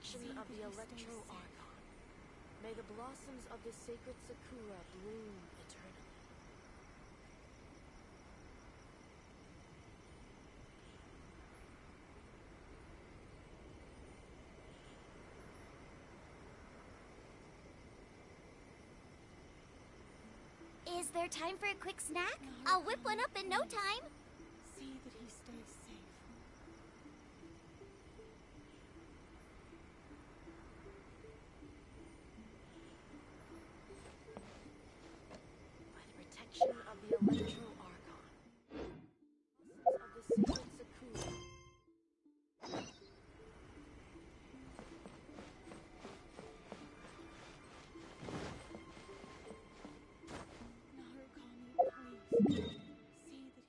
protection of the Electro Archon. May the blossoms of the sacred Sakura bloom eternally. Is there time for a quick snack? I'll whip one up in no time. See that he stays safe. By the protection of the Electro Archon. Blossoms of the sacred Sakura. Narukami, please. See that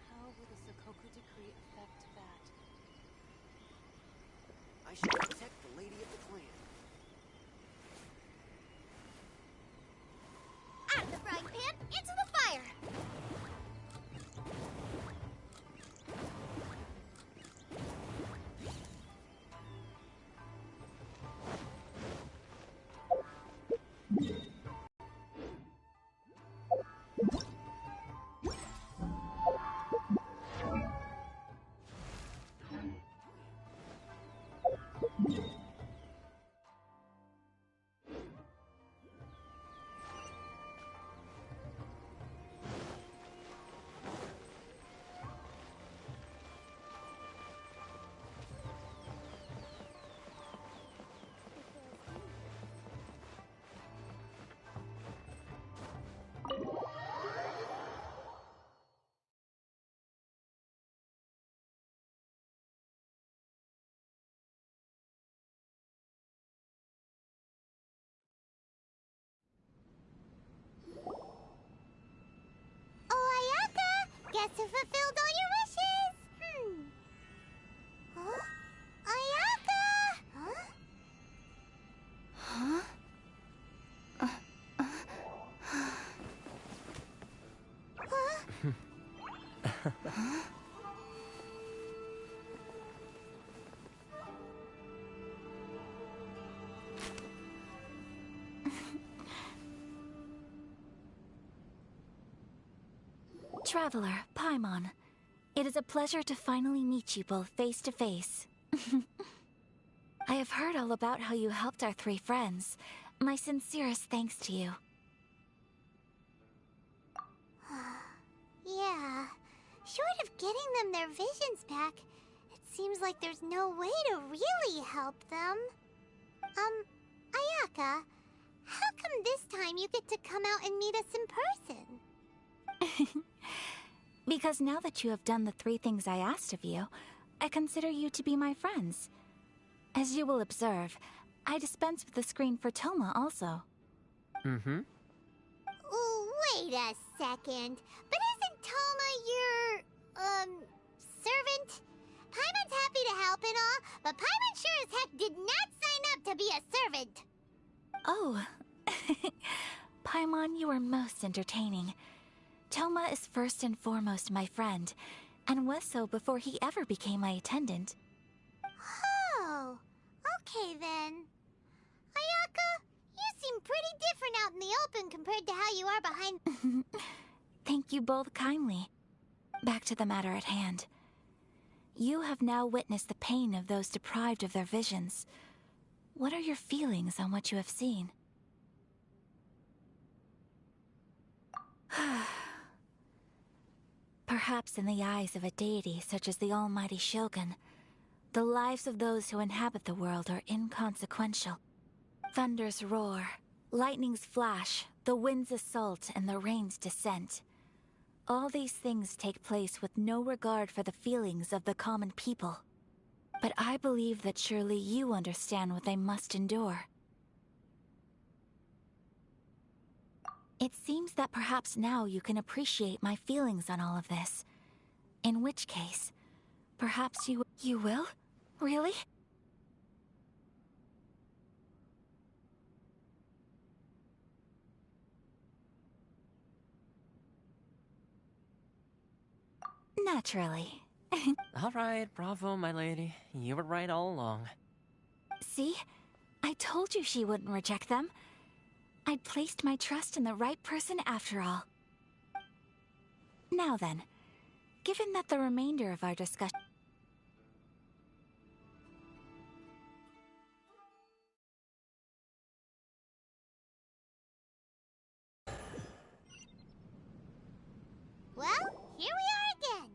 how will the Sakoku decree affect that? I should protect the lady of the clan. Out of the frying pan, into the fire! Oh, Ayaka! Guess who fulfilled all your wishes? Huh? Ayaka! Huh? Huh? Huh? Traveler, Paimon. It is a pleasure to finally meet you both face to face. I have heard all about how you helped our three friends. My sincerest thanks to you. Yeah. Short of getting them their visions back, it seems like there's no way to really help them. Ayaka, how come this time you get to come out and meet us in person? Because now that you have done the three things I asked of you, I consider you to be my friends. As you will observe, I dispense with the screen for Toma also. Mm-hmm. Wait a second. But isn't Toma your, servant? Paimon's happy to help and all, but Paimon sure as heck did not sign up to be a servant. Oh. Paimon, you are most entertaining. Toma is first and foremost my friend, and was so before he ever became my attendant. Oh, okay then. Ayaka, you seem pretty different out in the open compared to how you are behind... Thank you both kindly. Back to the matter at hand. You have now witnessed the pain of those deprived of their visions. What are your feelings on what you have seen? Perhaps in the eyes of a deity such as the almighty Shogun, the lives of those who inhabit the world are inconsequential. Thunders roar, Lightning's flash, the wind's assault, and the rain's descent. All these things take place with no regard for the feelings of the common people. But I believe that surely you understand what they must endure. It seems that perhaps now you can appreciate my feelings on all of this. In which case, perhaps you will? Really? Naturally. All right, bravo, my lady. You were right all along. See? I told you she wouldn't reject them. I'd placed my trust in the right person after all. Now then, given that the remainder of our discussion... Well, here we are again.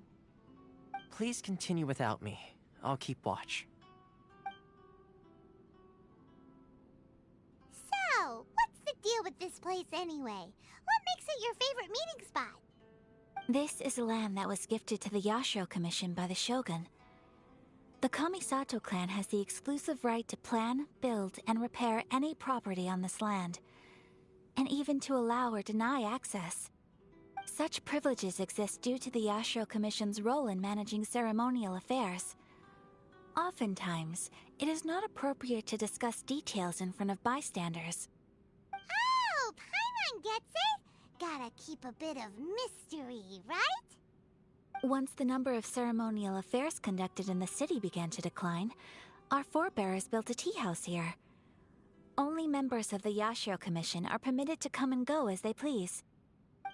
Please continue without me. I'll keep watch. So, what's the deal with this place anyway? What makes it your favorite meeting spot? This is land that was gifted to the Yashiro Commission by the Shogun. The Kamisato clan has the exclusive right to plan, build, and repair any property on this land, and even to allow or deny access. Such privileges exist due to the Yashiro Commission's role in managing ceremonial affairs. Oftentimes, it is not appropriate to discuss details in front of bystanders. Oh, Paimon gets it. Gotta keep a bit of mystery, right? Once the number of ceremonial affairs conducted in the city began to decline, our forebears built a tea house here. Only members of the Yashiro Commission are permitted to come and go as they please.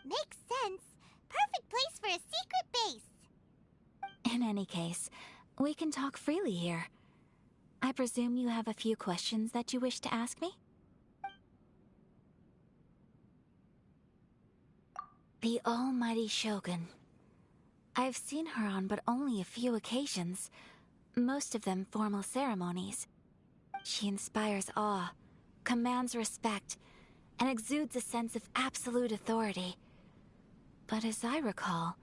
Makes sense. Perfect place for a secret base. In any case, we can talk freely here. I presume you have a few questions that you wish to ask me? The almighty Shogun. I've seen her on but only a few occasions, most of them formal ceremonies. She inspires awe, commands respect, and exudes a sense of absolute authority. But as I recall,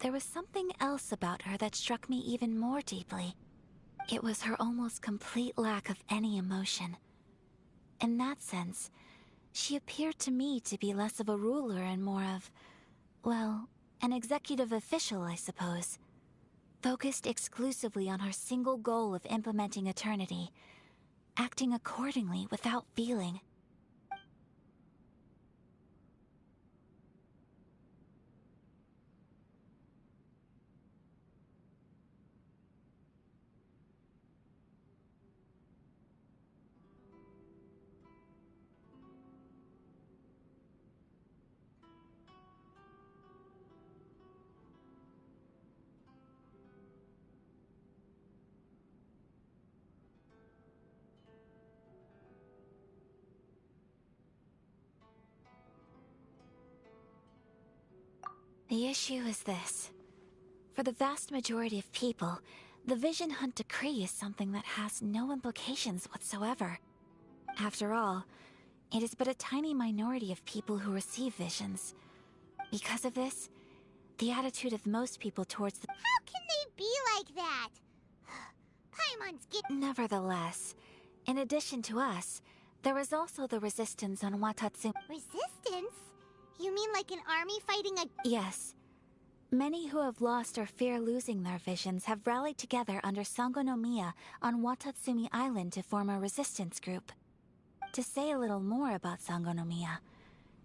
there was something else about her that struck me even more deeply. It was her almost complete lack of any emotion. In that sense, she appeared to me to be less of a ruler and more of, well, an executive official, I suppose. Focused exclusively on her single goal of implementing eternity, acting accordingly without feeling. The issue is this. For the vast majority of people, the vision hunt decree is something that has no implications whatsoever. After all, it is but a tiny minority of people who receive visions. Because of this, the attitude of most people towards the— How can they be like that? Paimon's Nevertheless, in addition to us, there is also the resistance on Watatsumi. Resistance? You mean like an army fighting a— Yes. Many who have lost or fear losing their visions have rallied together under Sangonomiya on Watatsumi Island to form a resistance group. To say a little more about Sangonomiya,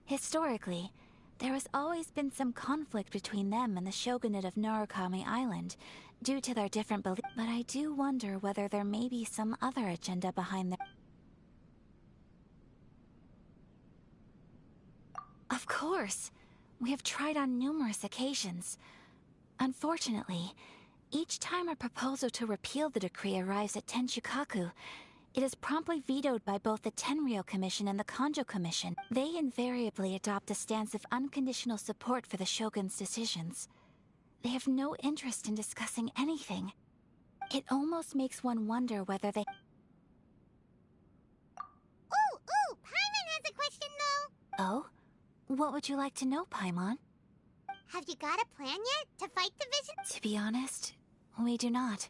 historically, there has always been some conflict between them and the shogunate of Narukami Island due to their different beliefs, but I do wonder whether there may be some other agenda behind their— Of course! We have tried on numerous occasions. Unfortunately, each time a proposal to repeal the decree arrives at Tenshukaku, it is promptly vetoed by both the Tenryou Commission and the Kanjo Commission. They invariably adopt a stance of unconditional support for the shogun's decisions. They have no interest in discussing anything. It almost makes one wonder whether they— Ooh, Paimon has a What would you like to know, Paimon? Have you got a plan yet to fight the vision? To be honest, we do not.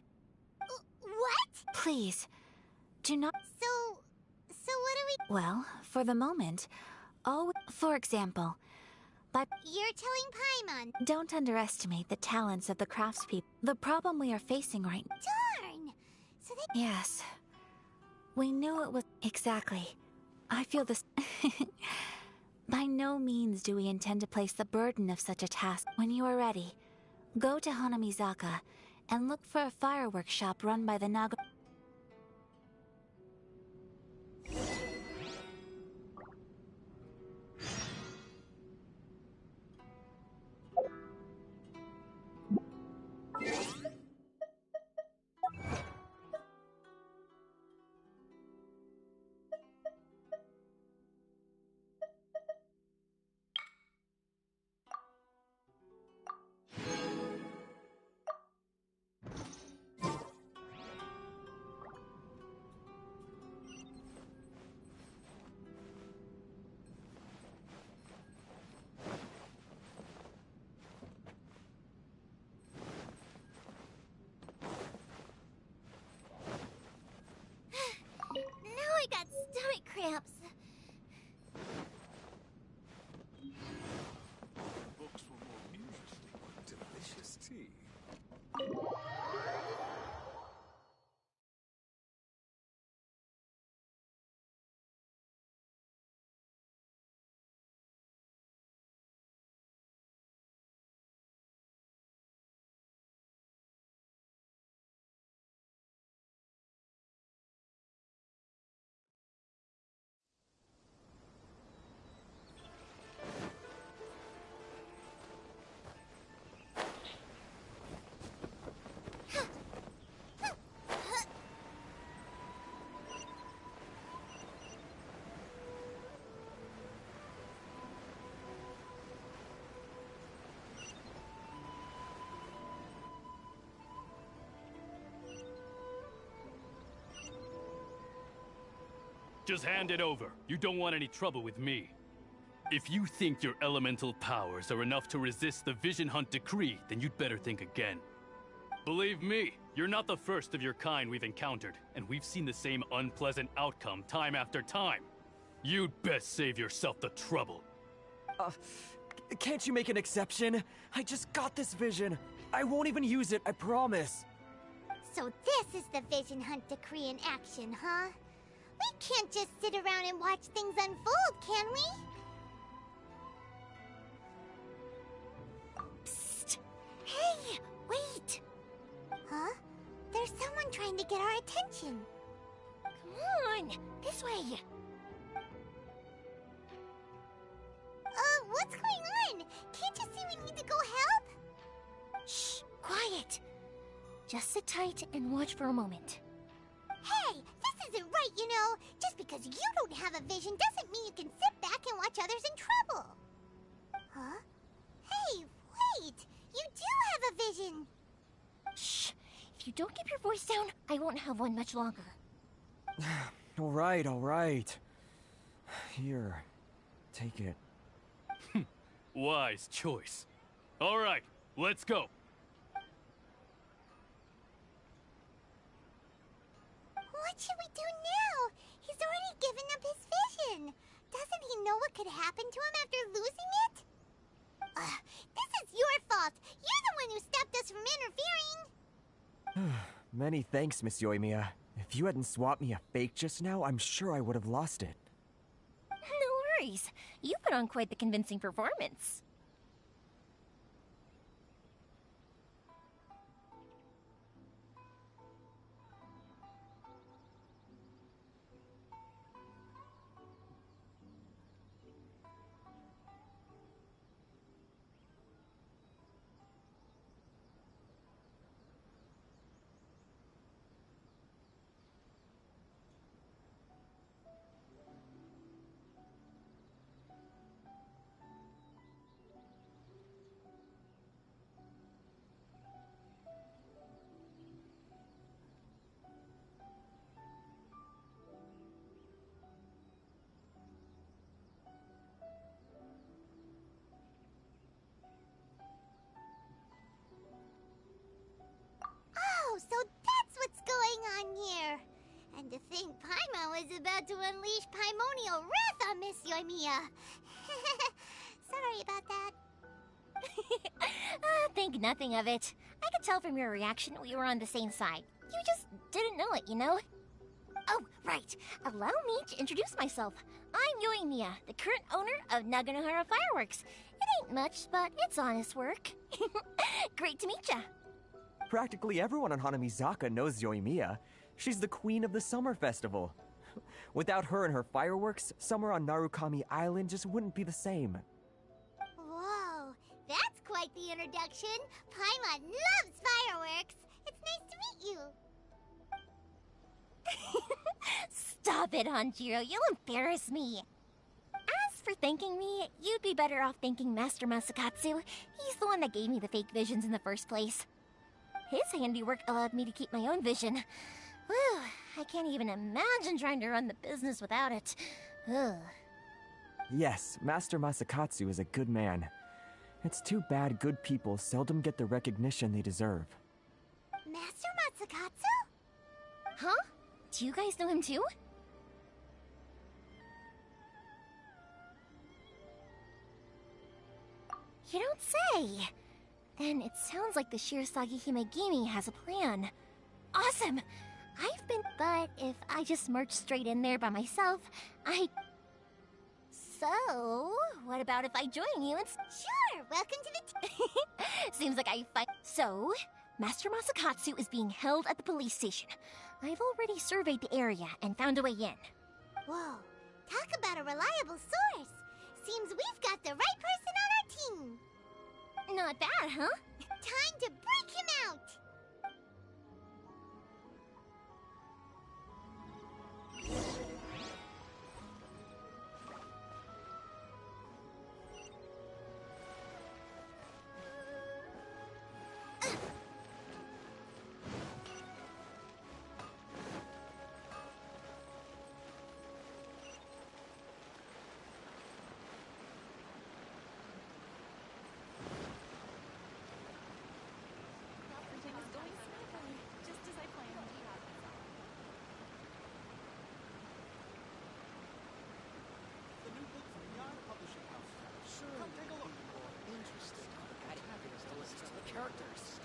What? Please, do not. So what do we... Well, for the moment, for example, You're telling Paimon. don't underestimate the talents of the craftspeople. The problem we are facing right now. Darn! So they... Yes. We knew it was... Exactly. I feel this... By no means do we intend to place the burden of such a task. When you are ready, go to Hanamizaka and look for a fireworks shop run by the Naga... Now I got stomach cramps. Books were more interesting with delicious tea. Just hand it over. You don't want any trouble with me. If you think your elemental powers are enough to resist the Vision Hunt decree, then you'd better think again. Believe me, you're not the first of your kind we've encountered, and we've seen the same unpleasant outcome time after time. You'd best save yourself the trouble. Can't you make an exception? I just got this vision. I won't even use it, I promise. So this is the Vision Hunt decree in action, huh? We can't just sit around and watch things unfold, can we? Psst! Hey, wait! Huh? There's someone trying to get our attention. Come on, this way. What's going on? Can't you see we need to go help? Shh, quiet. Just sit tight and watch for a moment. Hey, this isn't right, you know. Just because you don't have a vision doesn't mean you can sit back and watch others in trouble. Huh? Hey, wait! You do have a vision! Shh! If you don't keep your voice down, I won't have one much longer. All right. Here, take it. Wise choice. All right, let's go. What should we do now? He's already given up his vision. Doesn't he know what could happen to him after losing it? This is your fault. You're the one who stopped us from interfering. Many thanks, Miss Yoimiya. If you hadn't swapped me a fake just now, I'm sure I would have lost it. No worries. You put on quite the convincing performance. about to unleash primordial wrath on Miss Yoimiya. Sorry about that. Think nothing of it. I could tell from your reaction we were on the same side. You just didn't know it, you know? Oh, right. Allow me to introduce myself. I'm Yoimiya, the current owner of Naganohara Fireworks. It ain't much, but it's honest work. Great to meet ya. Practically everyone on Hanamizaka knows Yoimiya. She's the queen of the summer festival. Without her and her fireworks, summer on Narukami Island just wouldn't be the same. Whoa, that's quite the introduction. Paimon loves fireworks. It's nice to meet you. Stop it, Hanjiro. You'll embarrass me. As for thanking me, you'd be better off thanking Master Masakatsu. He's the one that gave me the fake visions in the first place. His handiwork allowed me to keep my own vision. Whew, I can't even imagine trying to run the business without it. Ugh. Yes, Master Masakatsu is a good man. It's too bad good people seldom get the recognition they deserve. Master Matsukatsu? Huh? Do you guys know him too? You don't say! Then it sounds like the Shirasagi Himegimi has a plan. Awesome! But if I just march straight in there by myself, So, what about if I join you and... Sure, welcome to the... Seems like I fight... So, Master Masakatsu is being held at the police station. I've already surveyed the area and found a way in. Whoa, talk about a reliable source. Seems we've got the right person on our team. Not bad, huh? Time to break him out. Everything is going smoothly, just as I planned. The new book from Yarn Publishing House. Sure. Come take a look. Interesting. I'd happiness to listen to the characters.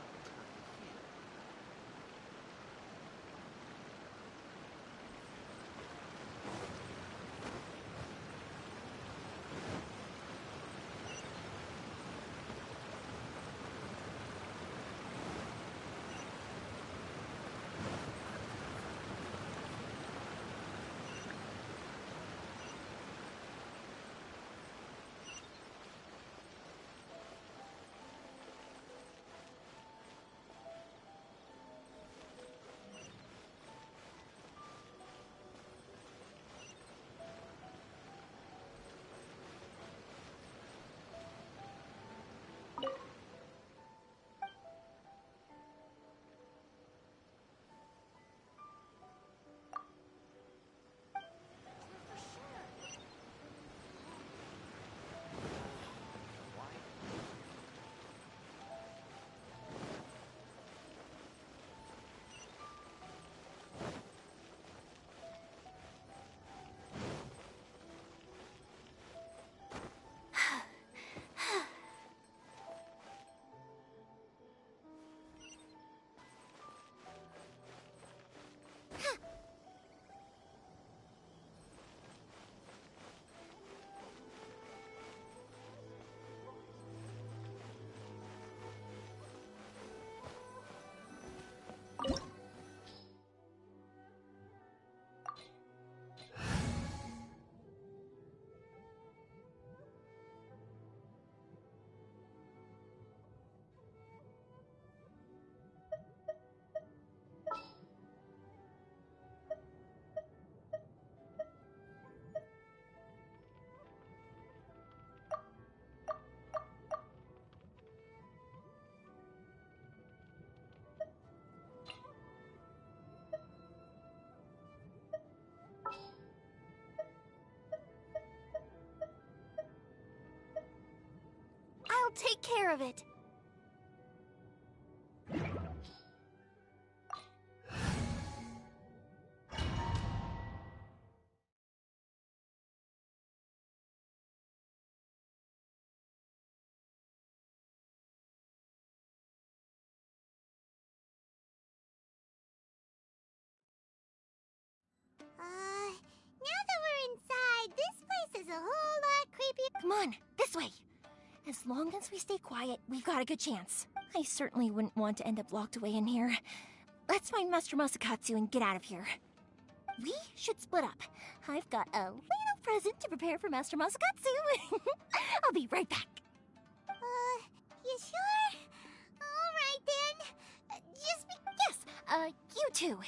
I'll take care of it. inside. This place is a whole lot creepier. Come on, this way. As long as we stay quiet, we've got a good chance. I certainly wouldn't want to end up locked away in here. Let's find Master Masakatsu and get out of here. We should split up. I've got a little present to prepare for Master Masakatsu. I'll be right back. You sure? All right then. Just be... Yes, you too.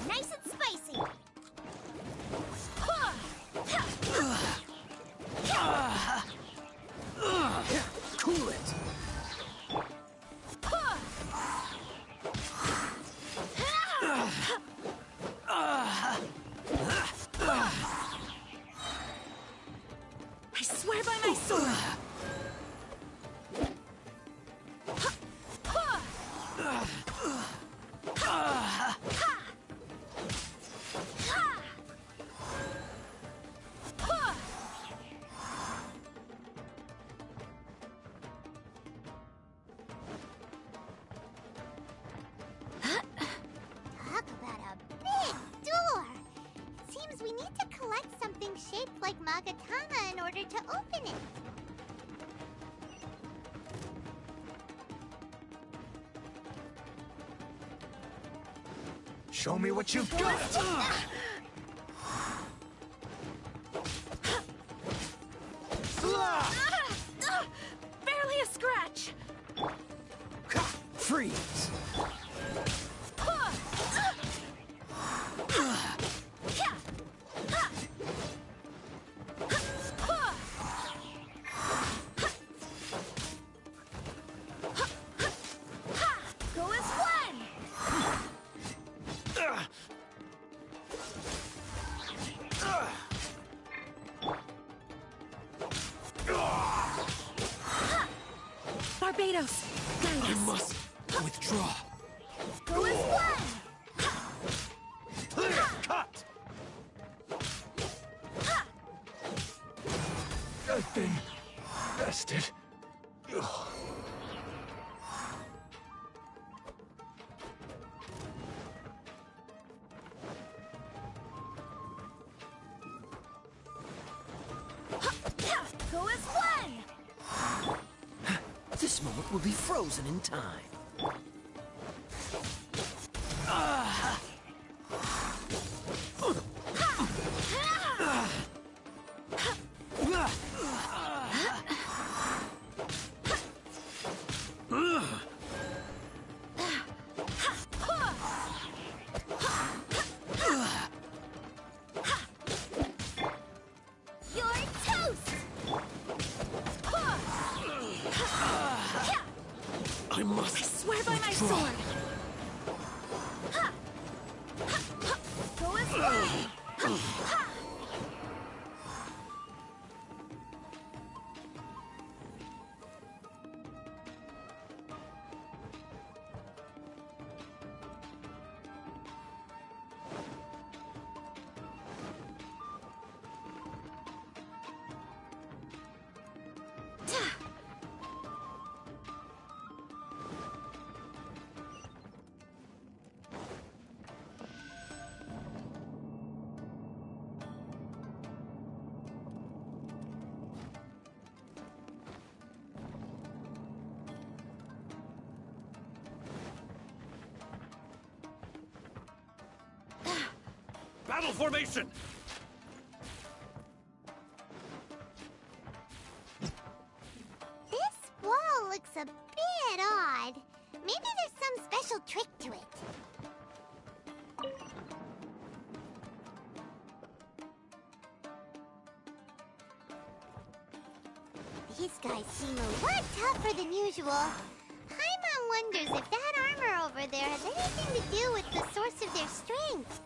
Nice and spicy. Cool it. I swear by my sword! Talk about a big door. It seems we need to collect something shaped like Magatama in order to open it. Show me what you've got. Barely a scratch! Freeze. Go as one! Barbados, guide I us. must withdraw. Go as one! Clear cut. I've been bested. Ugh. Go as one! This moment will be frozen in time. You're toast! I must Swear by my withdraw. sword! Go as one! Battle formation! This wall looks a bit odd. Maybe there's some special trick to it. These guys seem a lot tougher than usual. Paimon wonders if that armor over there has anything to do with the source of their strength.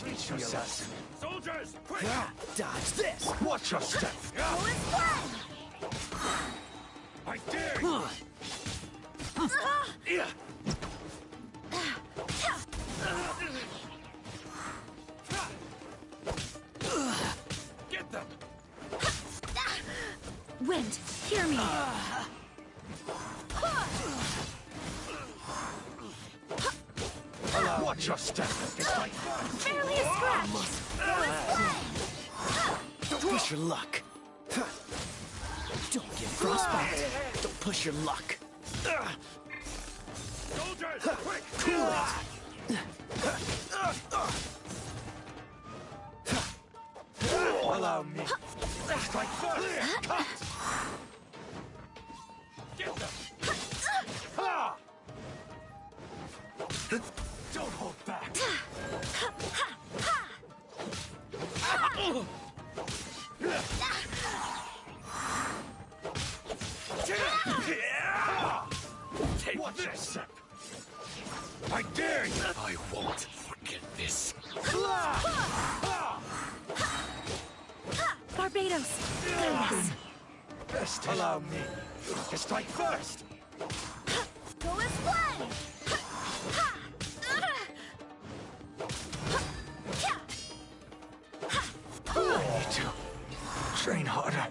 Teach yourself. Soldiers, quick! Dodge this. Watch your step. I dare you! Get them! Wind, hear me. Watch your step. Barely a scratch. Don't push your luck. Don't get frostbite. Don't push your luck. Soldiers, quick! Cool it. Allow me. Strike first. Cut. Get them! Ha! Don't hold back. Take Watch this! this. I dare you! I won't forget this. Barbados, guide us. Best allow me to strike first. Go and play! I need to train harder.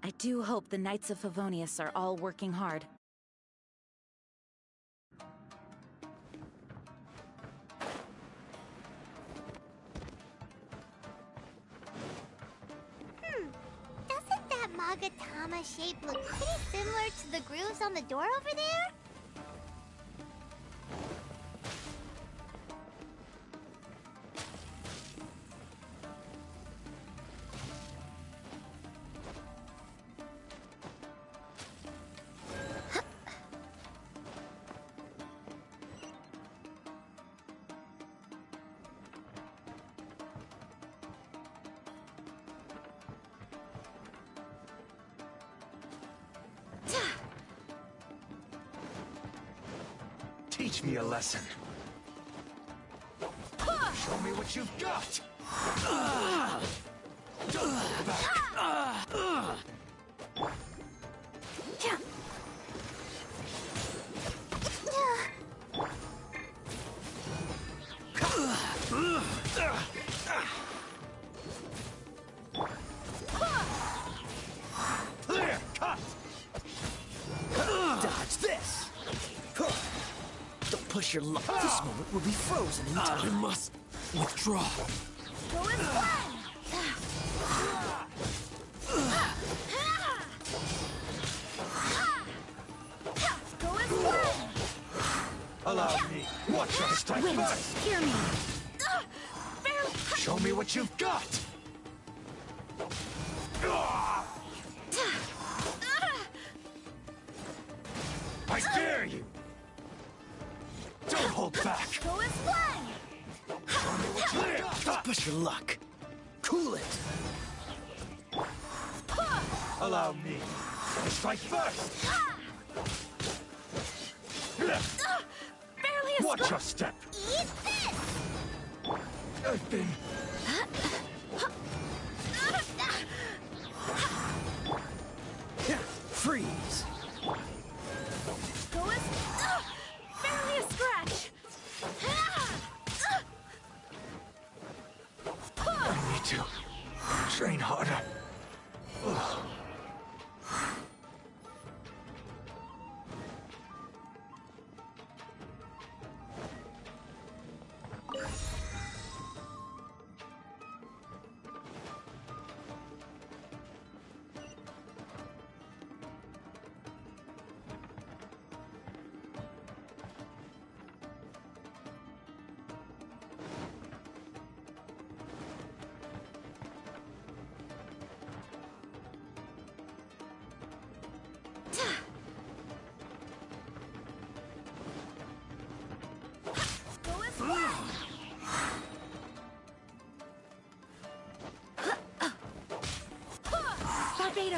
I do hope the Knights of Favonius are all working hard. Doesn't that Magatama shape look pretty similar to the grooves on the door over there? Teach me a lesson. Show me what you've got. Don't hold back. Clear, cut. Dodge this. Don't push your luck. This moment will be frozen in time. I must withdraw. Go and play! Go and play! Allow me. Watch your strike Wind, first. hear me. Show me what you've got. I dare you. Don't hold back. Go and play! Clear. Don't push your luck. Cool it. Allow me to strike first. Barely a Watch your step. Eat this! I've been. Freeze. Go and... barely a scratch. I need to train harder.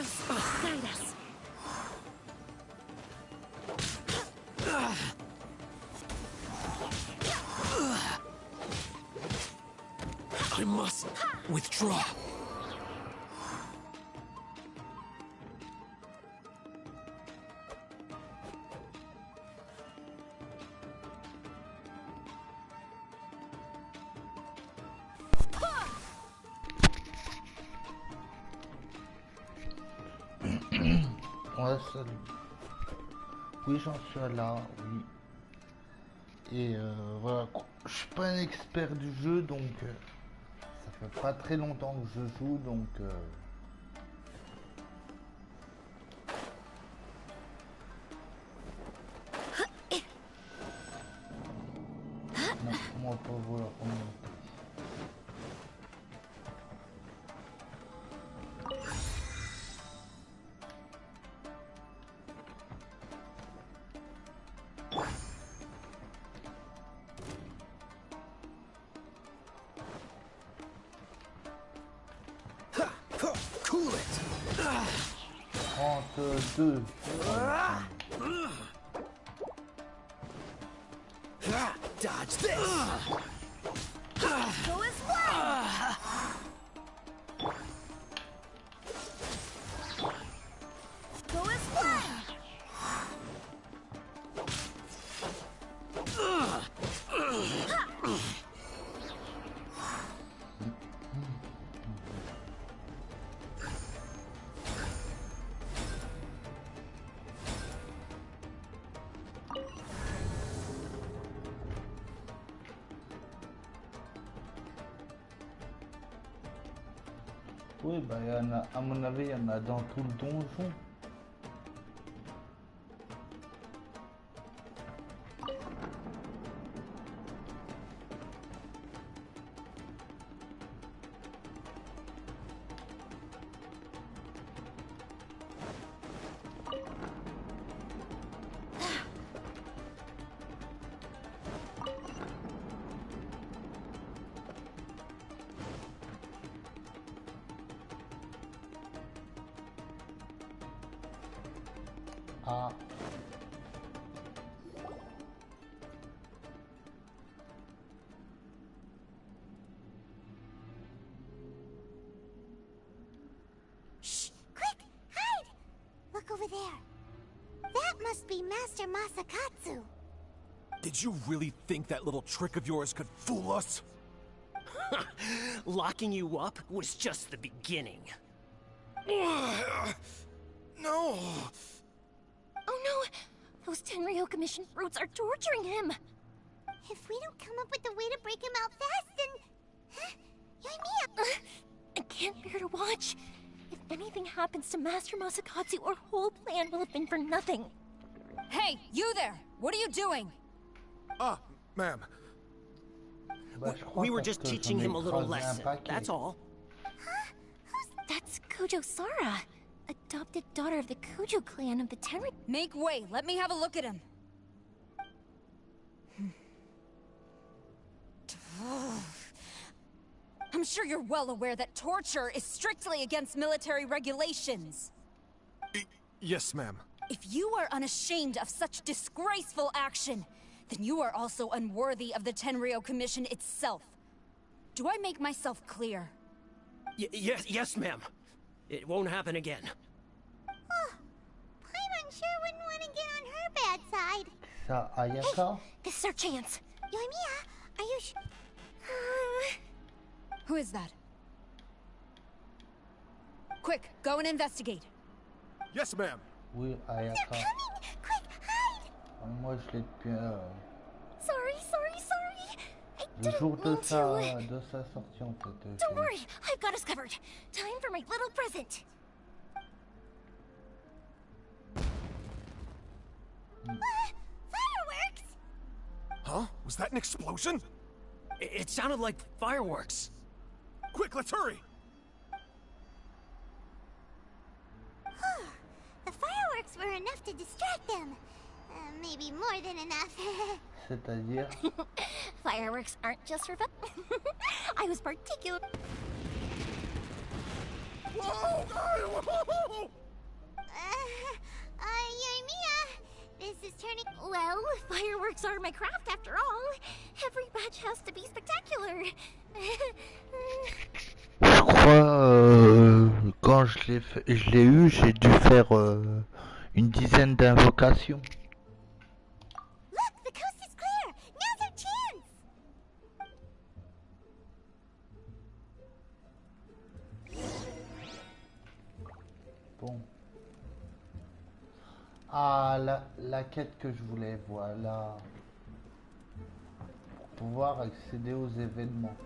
shadows, guide us. I must withdraw. Ouais, salut. Oui, j'en suis là, oui. Et voilà, je suis pas un expert du jeu, donc ça fait pas très longtemps que je joue, donc moi pas vouloir prendre mon temps. Cool it. 32. Dodge this. Go as well. Go as well. Oui, bah il y en a, à mon avis, il y en a dans tout le donjon. Ah. Shh! Quick! Hide! Look over there. That must be Master Masakatsu. Did you really think that little trick of yours could fool us? Locking you up was just the beginning. No! Oh no! Those Tenryo Commission brutes are torturing him! If we don't come up with a way to break him out fast, then... Huh? Yoimiya! I can't bear to watch. If anything happens to Master Masakatsu, our whole plan will have been for nothing. Hey, you there! What are you doing? Ma'am. Bah, We were just teaching him a little lesson, that's all. Huh? Who's... That's Kojo Sara, adopted daughter of the Kojo clan of the Tenryo. Make way, let me have a look at him. I'm sure you're well aware that torture is strictly against military regulations. Yes, ma'am. If you are unashamed of such disgraceful action, then you are also unworthy of the Tenryo Commission itself. Do I make myself clear? Yes, ma'am. It won't happen again. Oh, Paimon sure wouldn't want to get on her bad side. Ça, Ayaka? This is our chance. Yoimiya, are you Who is that? Quick, go and investigate. Yes, ma'am. Oui, Ayaka. They're coming! Quick, hide! Moi, je l'ai depuis Sorry. I le didn't jour de mean to. de sa sortie, en fait. Don't worry, I've got us covered. Time for my little present. Fireworks! Huh? Was that an explosion? It sounded like fireworks. Quick, let's hurry! The fireworks were enough to distract them. Maybe more than enough. C'est-à-dire? Fireworks aren't just for fun. I was particular. Yoimiya, this is turning... Well, fireworks are my craft after all. Every batch has to be spectacular. Je crois, quand je l'ai eu, j'ai dû faire une dizaine d'invocations. Look, the coast is clear. Now's our chance. Bon. Ah, la quête que je voulais, voilà. Pour pouvoir accéder aux événements.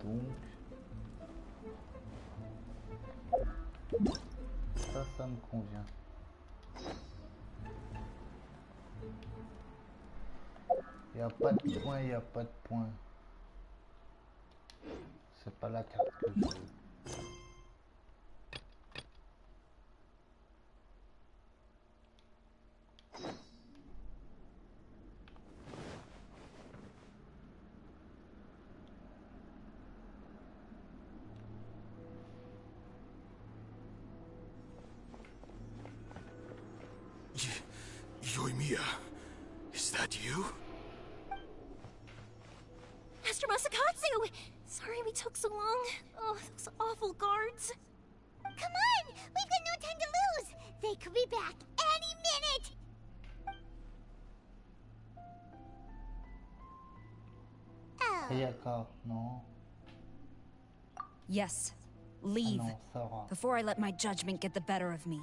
Donc... Ça me convient. Il n'y a pas de point, il n'y a pas de point. C'est pas la carte que je veux. Yoimiya, is that you? Master Masakatsu! Sorry we took so long. Oh, those awful guards. Come on! We've got no time to lose! They could be back any minute! Oh. Ayaka, non. Yes. Leave. Ah non, Sarah. Before I let my judgment get the better of me.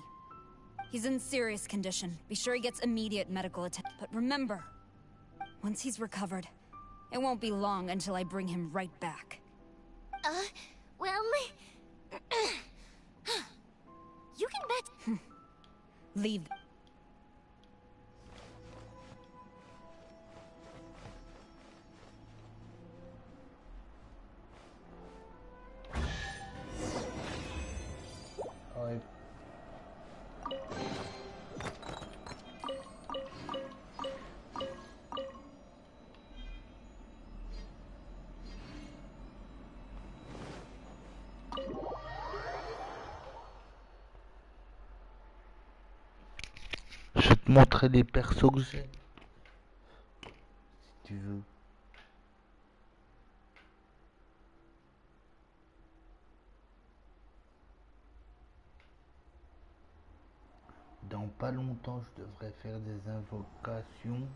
He's in serious condition. Be sure he gets immediate medical attention. But remember, once he's recovered, it won't be long until I bring him right back. Well... you can bet... Leave. Ouais. Je vais te montrer les persos que j'ai. Si tu veux. Dans pas longtemps, je devrais faire des invocations.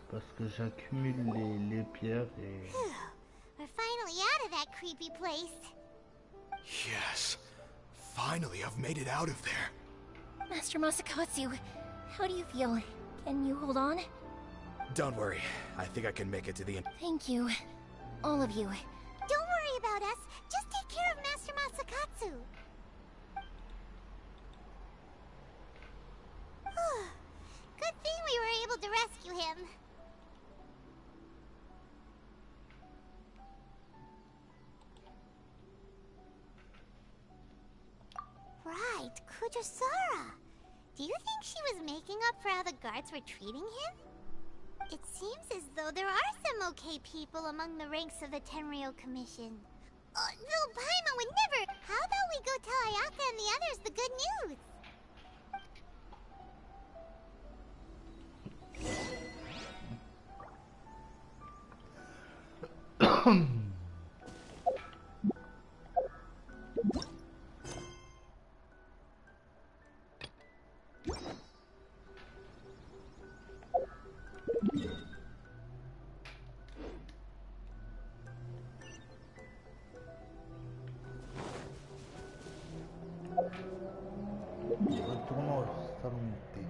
Parce que j'accumule les pierres et... We're finally out of that creepy place. Yes. Finally, I've made it out of there. Master Masakatsu, how do you feel? Can you hold on? Don't worry. I think I can make it to the end. Thank you. All of you. Don't worry about us. Just take care of Master Masakatsu. Good thing we were able to rescue him. Right, Kujasara. Do you think she was making up for how the guards were treating him? It seems as though there are some okay people among the ranks of the Tenryou Commission. Though Paimon would never... How about we go tell Ayaka and the others the good news? Retournons au salon de thé.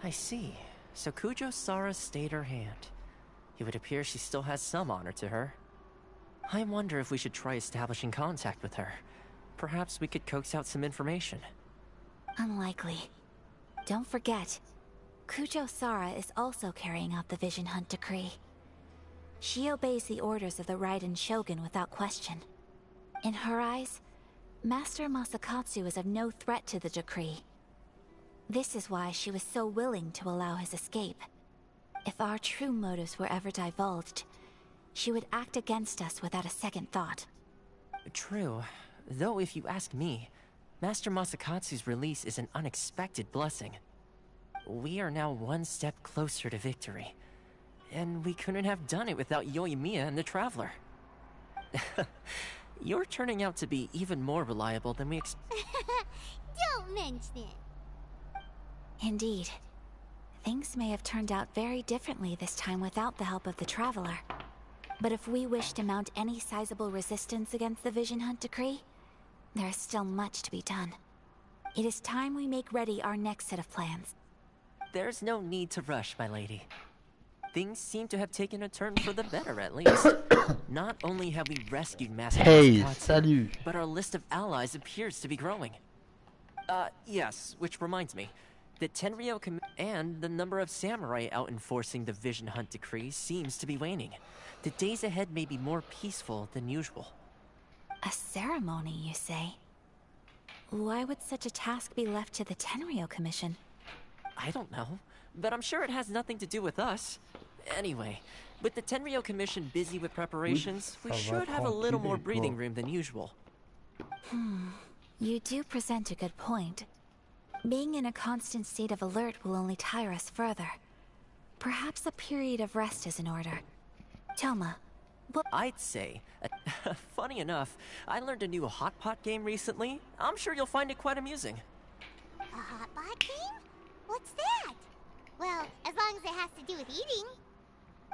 I see. So Kujo-Sara stayed her hand. It would appear she still has some honor to her. I wonder if we should try establishing contact with her. Perhaps we could coax out some information. Unlikely. Don't forget, Kujo-Sara is also carrying out the Vision Hunt decree. She obeys the orders of the Raiden Shogun without question. In her eyes, Master Masakatsu is of no threat to the decree. This is why she was so willing to allow his escape. If our true motives were ever divulged, she would act against us without a second thought. True. Though if you ask me, Master Masakatsu's release is an unexpected blessing. We are now one step closer to victory. And we couldn't have done it without Yoimiya and the Traveler. You're turning out to be even more reliable than we expected. Don't mention it. Indeed. Things may have turned out very differently this time without the help of the Traveler. But if we wish to mount any sizable resistance against the Vision Hunt decree, there is still much to be done. It is time we make ready our next set of plans. There's no need to rush, my lady. Things seem to have taken a turn for the better, at least. Not only have we rescued Master Masakatsu, but our list of allies appears to be growing. Yes, which reminds me. The Tenryou and the number of samurai out enforcing the Vision Hunt decree seems to be waning. The days ahead may be more peaceful than usual. A ceremony, you say? Why would such a task be left to the Tenryou Commission? I don't know, but I'm sure it has nothing to do with us. Anyway, with the Tenryou Commission busy with preparations, we should have a little more breathing room than usual. You do present a good point. Being in a constant state of alert will only tire us further. Perhaps a period of rest is in order. Toma, what— I'd say, funny enough, I learned a new hot pot game recently. I'm sure you'll find it quite amusing. A hot pot game? What's that? Well, as long as it has to do with eating.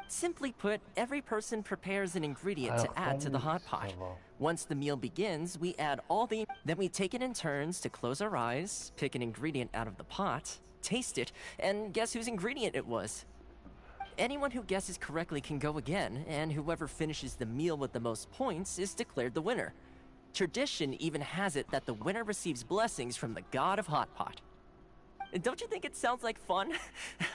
Simply put, every person prepares an ingredient to add to the hot pot. Once the meal begins, we add all the— Then we take it in turns to close our eyes, pick an ingredient out of the pot, taste it, and guess whose ingredient it was. Anyone who guesses correctly can go again, and whoever finishes the meal with the most points is declared the winner. Tradition even has it that the winner receives blessings from the god of hot pot. Don't you think it sounds like fun?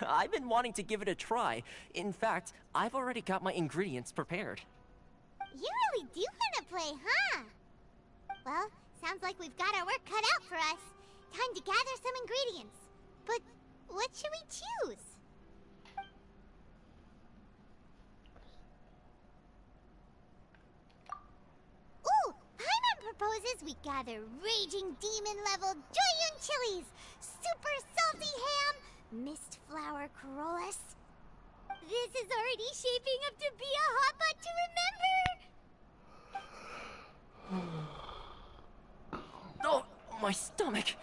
I've been wanting to give it a try. In fact, I've already got my ingredients prepared. You really do want to play, huh? Well, sounds like we've got our work cut out for us. Time to gather some ingredients. But what should we choose? Ooh! Paimon proposes we gather raging demon-level Joyun chilies, super salty ham, mist flower corollas. This is already shaping up to be a hot pot to remember! Oh, my stomach!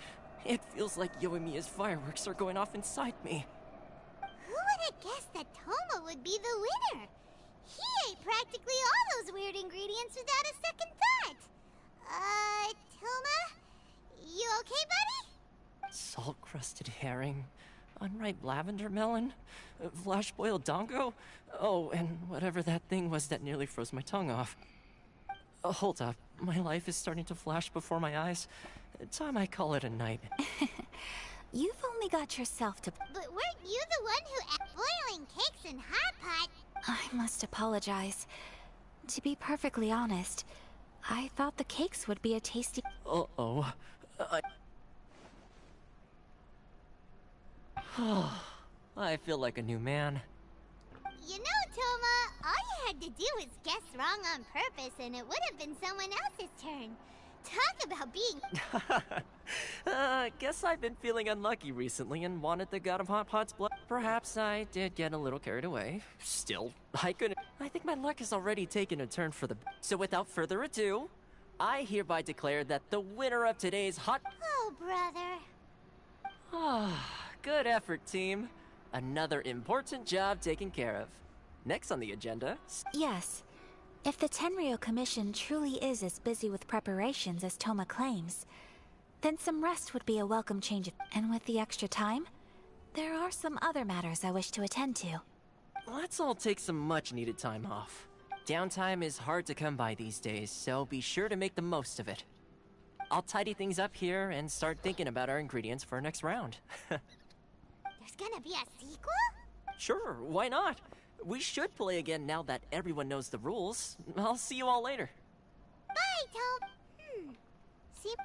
It feels like Yoimiya's fireworks are going off inside me. Who would have guessed that Toma would be the winner? He ate practically all those weird ingredients without a second thought. Toma? You okay, buddy? Salt-crusted herring, unripe lavender melon, flash-boiled dongo. Oh, and whatever that thing was that nearly froze my tongue off. Hold up, my life is starting to flash before my eyes. Time I call it a night. You've only got yourself to— But weren't you the one who ate boiling cakes in hot pot? I must apologize. To be perfectly honest, I thought the cakes would be a tasty... Uh-oh. I feel like a new man. You know, Toma, all you had to do was guess wrong on purpose and it would have been someone else's turn. Talk about being... Guess I've been feeling unlucky recently and wanted the god of hot pot's blood. Perhaps I did get a little carried away. Still, I think my luck has already taken a turn for the... So without further ado, I hereby declare that the winner of today's hot... Oh, brother. Good effort, team. Another important job taken care of. Next on the agenda... Yes. If the Tenryou Commission truly is as busy with preparations as Toma claims, then some rest would be a welcome change of... And with the extra time, there are some other matters I wish to attend to. Let's all take some much-needed time off. Downtime is hard to come by these days, so be sure to make the most of it. I'll tidy things up here and start thinking about our ingredients for our next round. There's gonna be a sequel? Sure, why not? We should play again now that everyone knows the rules. I'll see you all later. Bye, Tom. See...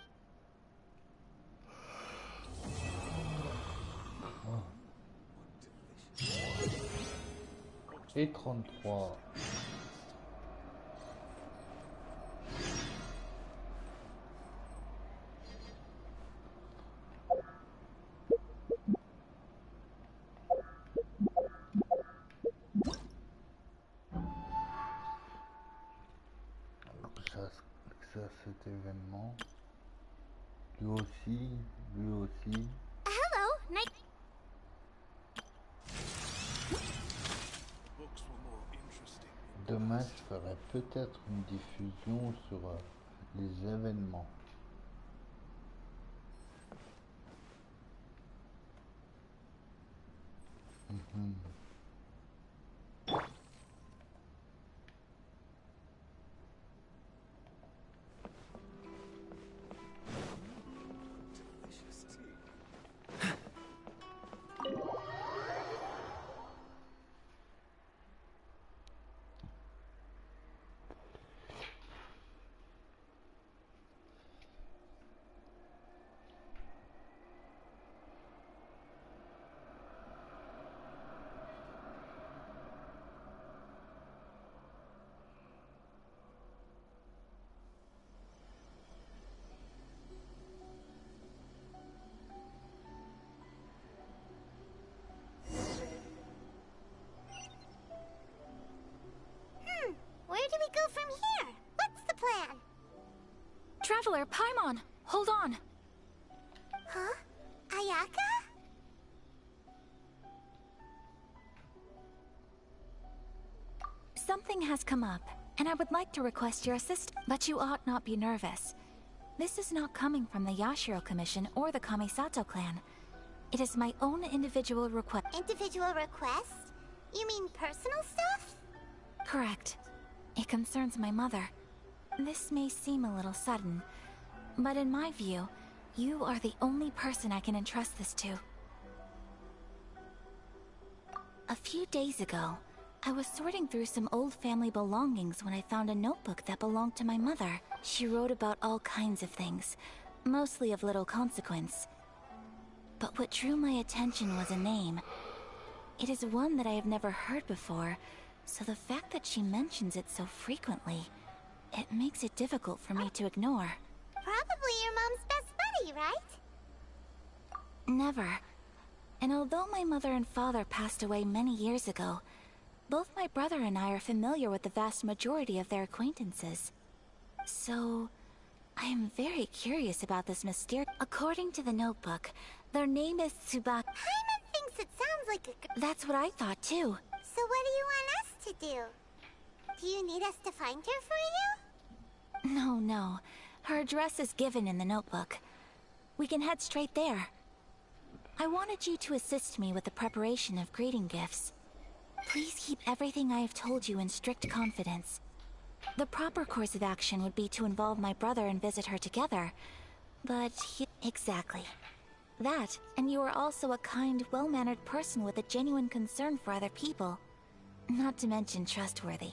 Et 33. Ça, cet événement. Lui aussi, lui aussi. Hello, night. Demain, je ferai peut-être une diffusion sur les événements. Where do we go from here? What's the plan? Traveler, Paimon, hold on. Huh? Ayaka? Something has come up, and I would like to request your assistance. But you ought not be nervous. This is not coming from the Yashiro Commission or the Kamisato clan. It is my own individual request. Individual request? You mean personal stuff? Correct. It concerns my mother. This may seem a little sudden, but in my view, you are the only person I can entrust this to. A few days ago, I was sorting through some old family belongings when I found a notebook that belonged to my mother. She wrote about all kinds of things, mostly of little consequence. But what drew my attention was a name. It is one that I have never heard before, so the fact that she mentions it so frequently, it makes it difficult for me to ignore. Probably your mom's best buddy, right? Never. And although my mother and father passed away many years ago, both my brother and I are familiar with the vast majority of their acquaintances. So, I am very curious about this mysterious... According to the notebook, their name is Tsubaki. Paimon thinks it sounds like a... That's what I thought too. So what do you want us to do? Do you need us to find her for you? No. Her address is given in the notebook. We can head straight there. I wanted you to assist me with the preparation of greeting gifts. Please keep everything I have told you in strict confidence. The proper course of action would be to involve my brother and visit her together, but Exactly. That, and you are also a kind, well-mannered person with a genuine concern for other people. Not to mention trustworthy.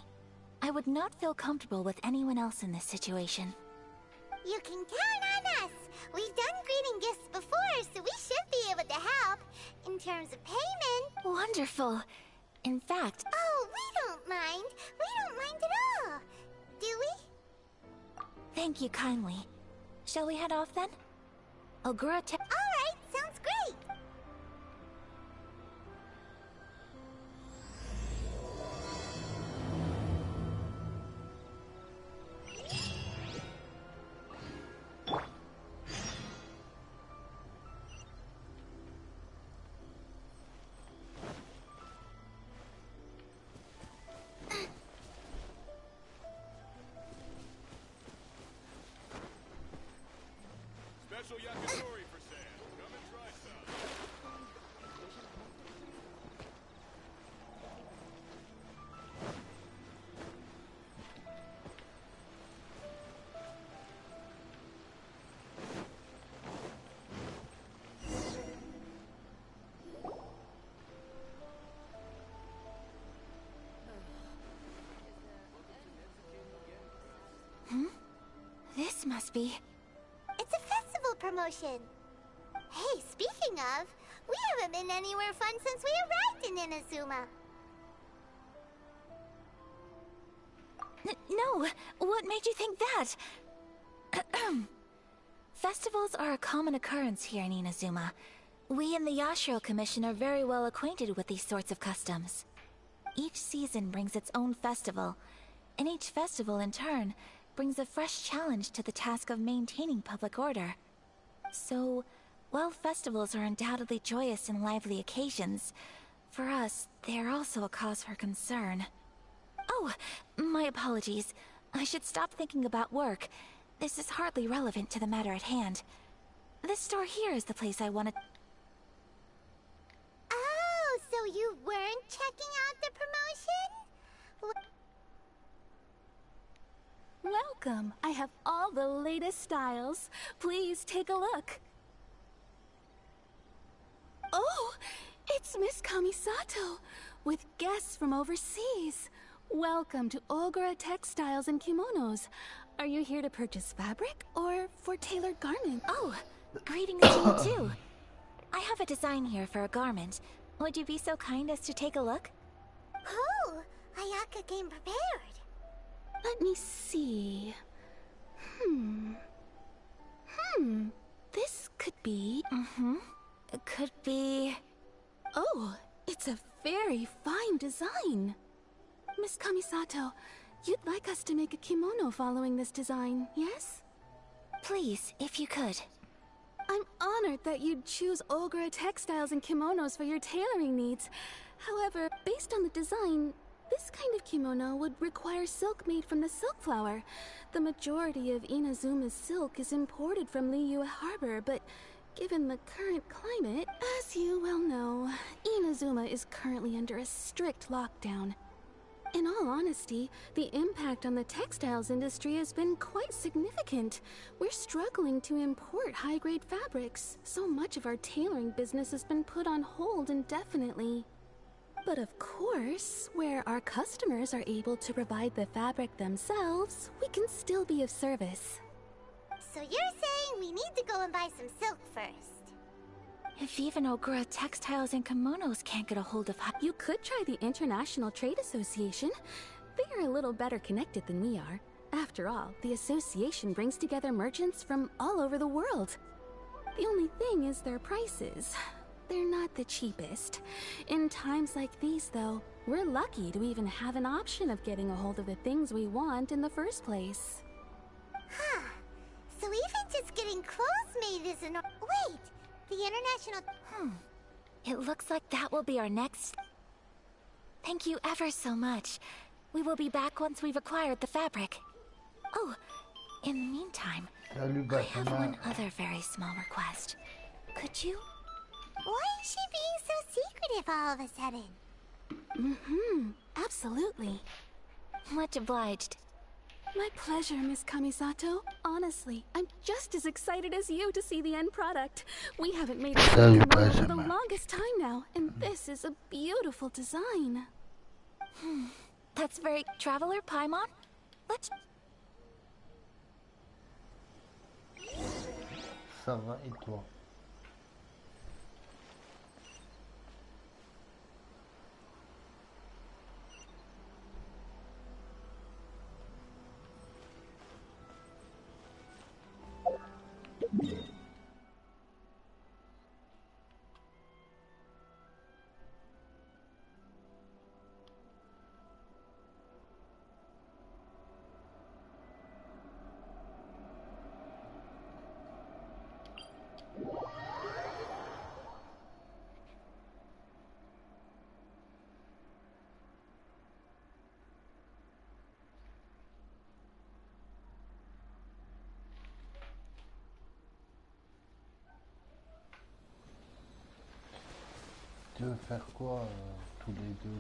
I would not feel comfortable with anyone else in this situation. You can count on us. We've done greeting gifts before, so we should be able to help. In terms of payment... Wonderful. In fact... Oh, we don't mind. We don't mind at all. Do we? Thank you kindly. Shall we head off then? Ogura All right, sounds great. Special yakitori for Sam. Come and try some. This must be... It's a festival promotion. Hey, speaking of, we haven't been anywhere fun since we arrived in Inazuma. No! What made you think that? Festivals are a common occurrence here in Inazuma. We in the Yashiro Commission are very well acquainted with these sorts of customs. Each season brings its own festival, and each festival in turn brings a fresh challenge to the task of maintaining public order. So, while festivals are undoubtedly joyous and lively occasions, for us, they are also a cause for concern. Oh, my apologies. I should stop thinking about work. This is hardly relevant to the matter at hand. This store here is the place I wanted... Oh, so you weren't checking out the promotion? Welcome. I have all the latest styles. Please take a look. Oh, it's Miss Kamisato with guests from overseas. Welcome to Ogura Textiles and Kimonos. Are you here to purchase fabric or for tailored garments? Oh, greetings to you too. I have a design here for a garment. Would you be so kind as to take a look? Oh, Ayaka came prepared. Let me see. This could be... It could be... Oh, it's a very fine design. Miss Kamisato, you'd like us to make a kimono following this design, yes? Please, if you could. I'm honored that you'd choose Ogura Textiles and Kimonos for your tailoring needs. However, based on the design, this kind of kimono would require silk made from the silk flower. The majority of Inazuma's silk is imported from Liyue Harbor, but given the current climate, as you well know, Inazuma is currently under a strict lockdown. In all honesty, the impact on the textiles industry has been quite significant. We're struggling to import high-grade fabrics. So much of our tailoring business has been put on hold indefinitely. But of course, where our customers are able to provide the fabric themselves, we can still be of service. So you're saying we need to go and buy some silk first? If even Ogura Textiles and Kimonos can't get a hold of... You could try the International Trade Association. They are a little better connected than we are. After all, the association brings together merchants from all over the world. The only thing is their prices. They're not the cheapest. In times like these, though, we're lucky to even have an option of getting a hold of the things we want in the first place. Huh. So even just getting clothes made isn't... Wait! The international... It looks like that will be our next... Thank you ever so much. We will be back once we've acquired the fabric. Oh, in the meantime, I have one other very small request. Could you... Why is she being so secretive all of a sudden? Absolutely. Much obliged. My pleasure, Miss Kamisato. Honestly, I'm just as excited as you to see the end product. We haven't made a kimono for the longest time now, and this is a beautiful design. That's very... Traveler, Paimon? Let's... Ça va et toi? Tu veux faire quoi tous les deux?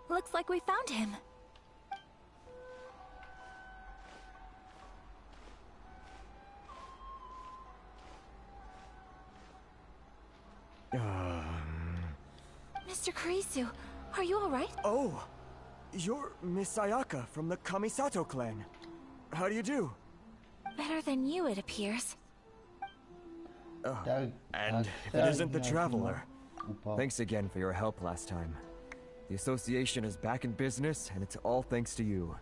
Looks like we found him. Mr. Kurisu, are you alright? Oh, you're Miss Ayaka from the Kamisato clan. How do you do? Better than you, it appears. And if it isn't the Traveler, thanks again for your help last time. The association is back in business, and it's all thanks to you.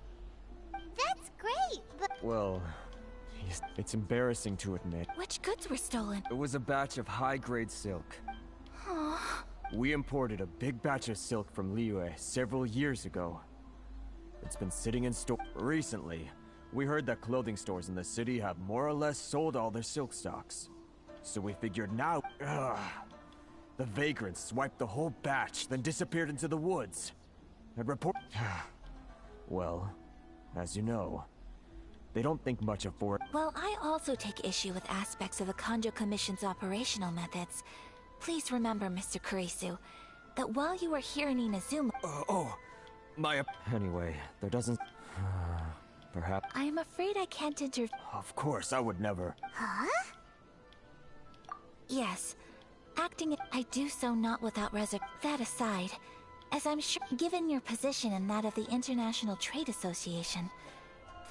That's great, but... Well, it's embarrassing to admit. Which goods were stolen? It was a batch of high-grade silk. We imported a big batch of silk from Liyue several years ago. It's been sitting in store. Recently, we heard that clothing stores in the city have more or less sold all their silk stocks. So we figured now... The vagrants swiped the whole batch, then disappeared into the woods. And well, as you know, they don't think much of for... Well, I also take issue with aspects of the Kanjo Commission's operational methods. Please remember, Mr. Kurisu, that while you are here in Inazuma... Anyway, there doesn't... perhaps... I am afraid I can't Of course, I would never... Huh? Yes. Acting, I do so not without reserve. That aside, as I'm sure, given your position and that of the International Trade Association,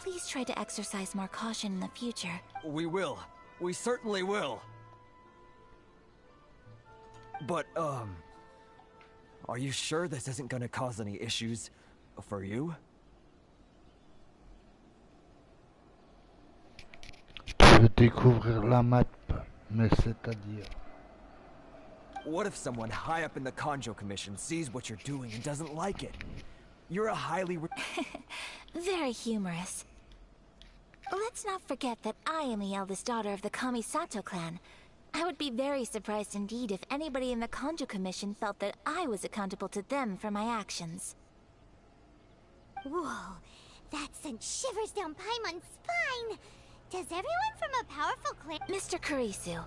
please try to exercise more caution in the future. We will. We certainly will. But, are you sure this isn't gonna cause any issues for you? Tu veux découvrir la map, mais c'est-à-dire... What if someone high up in the Kanjo Commission sees what you're doing and doesn't like it? You're a highly... Very humorous. Let's not forget that I am the eldest daughter of the Kamisato clan. I would be very surprised indeed if anybody in the Kanjo Commission felt that I was accountable to them for my actions. Whoa, that sent shivers down Paimon's spine! Does everyone from a powerful clan... Mr. Kurisu,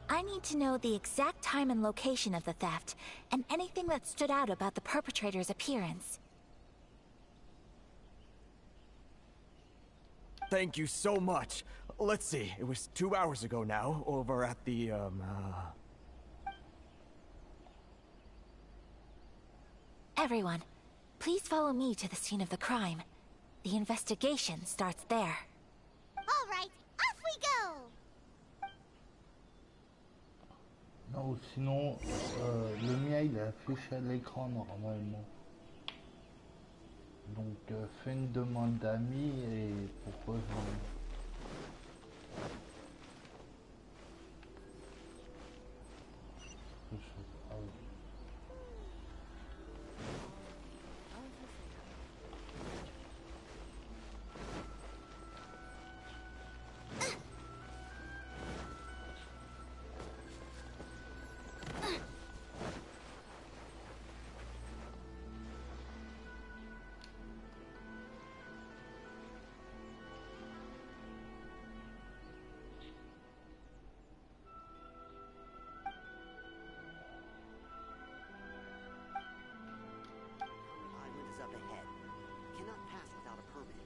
I need to know the exact time and location of the theft, and anything that stood out about the perpetrator's appearance. Thank you so much. Let's see, it was 2 hours ago now, over at the, Everyone, please follow me to the scene of the crime. The investigation starts there. All right, off we go! Non, sinon, le mien il est affiché à l'écran normalement. Donc, fais une demande d'amis et pour rejoindre. Ah oui. Island is up ahead. Cannot pass without a permit.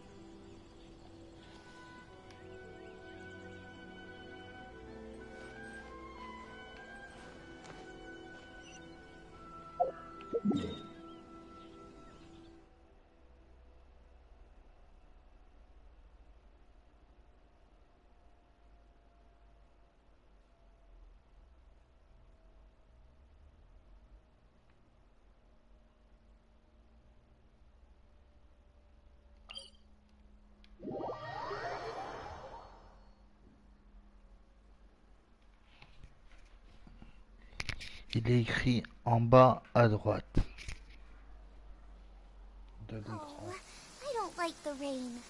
Il est écrit en bas à droite de l'écran. Oh, I don't like the rain.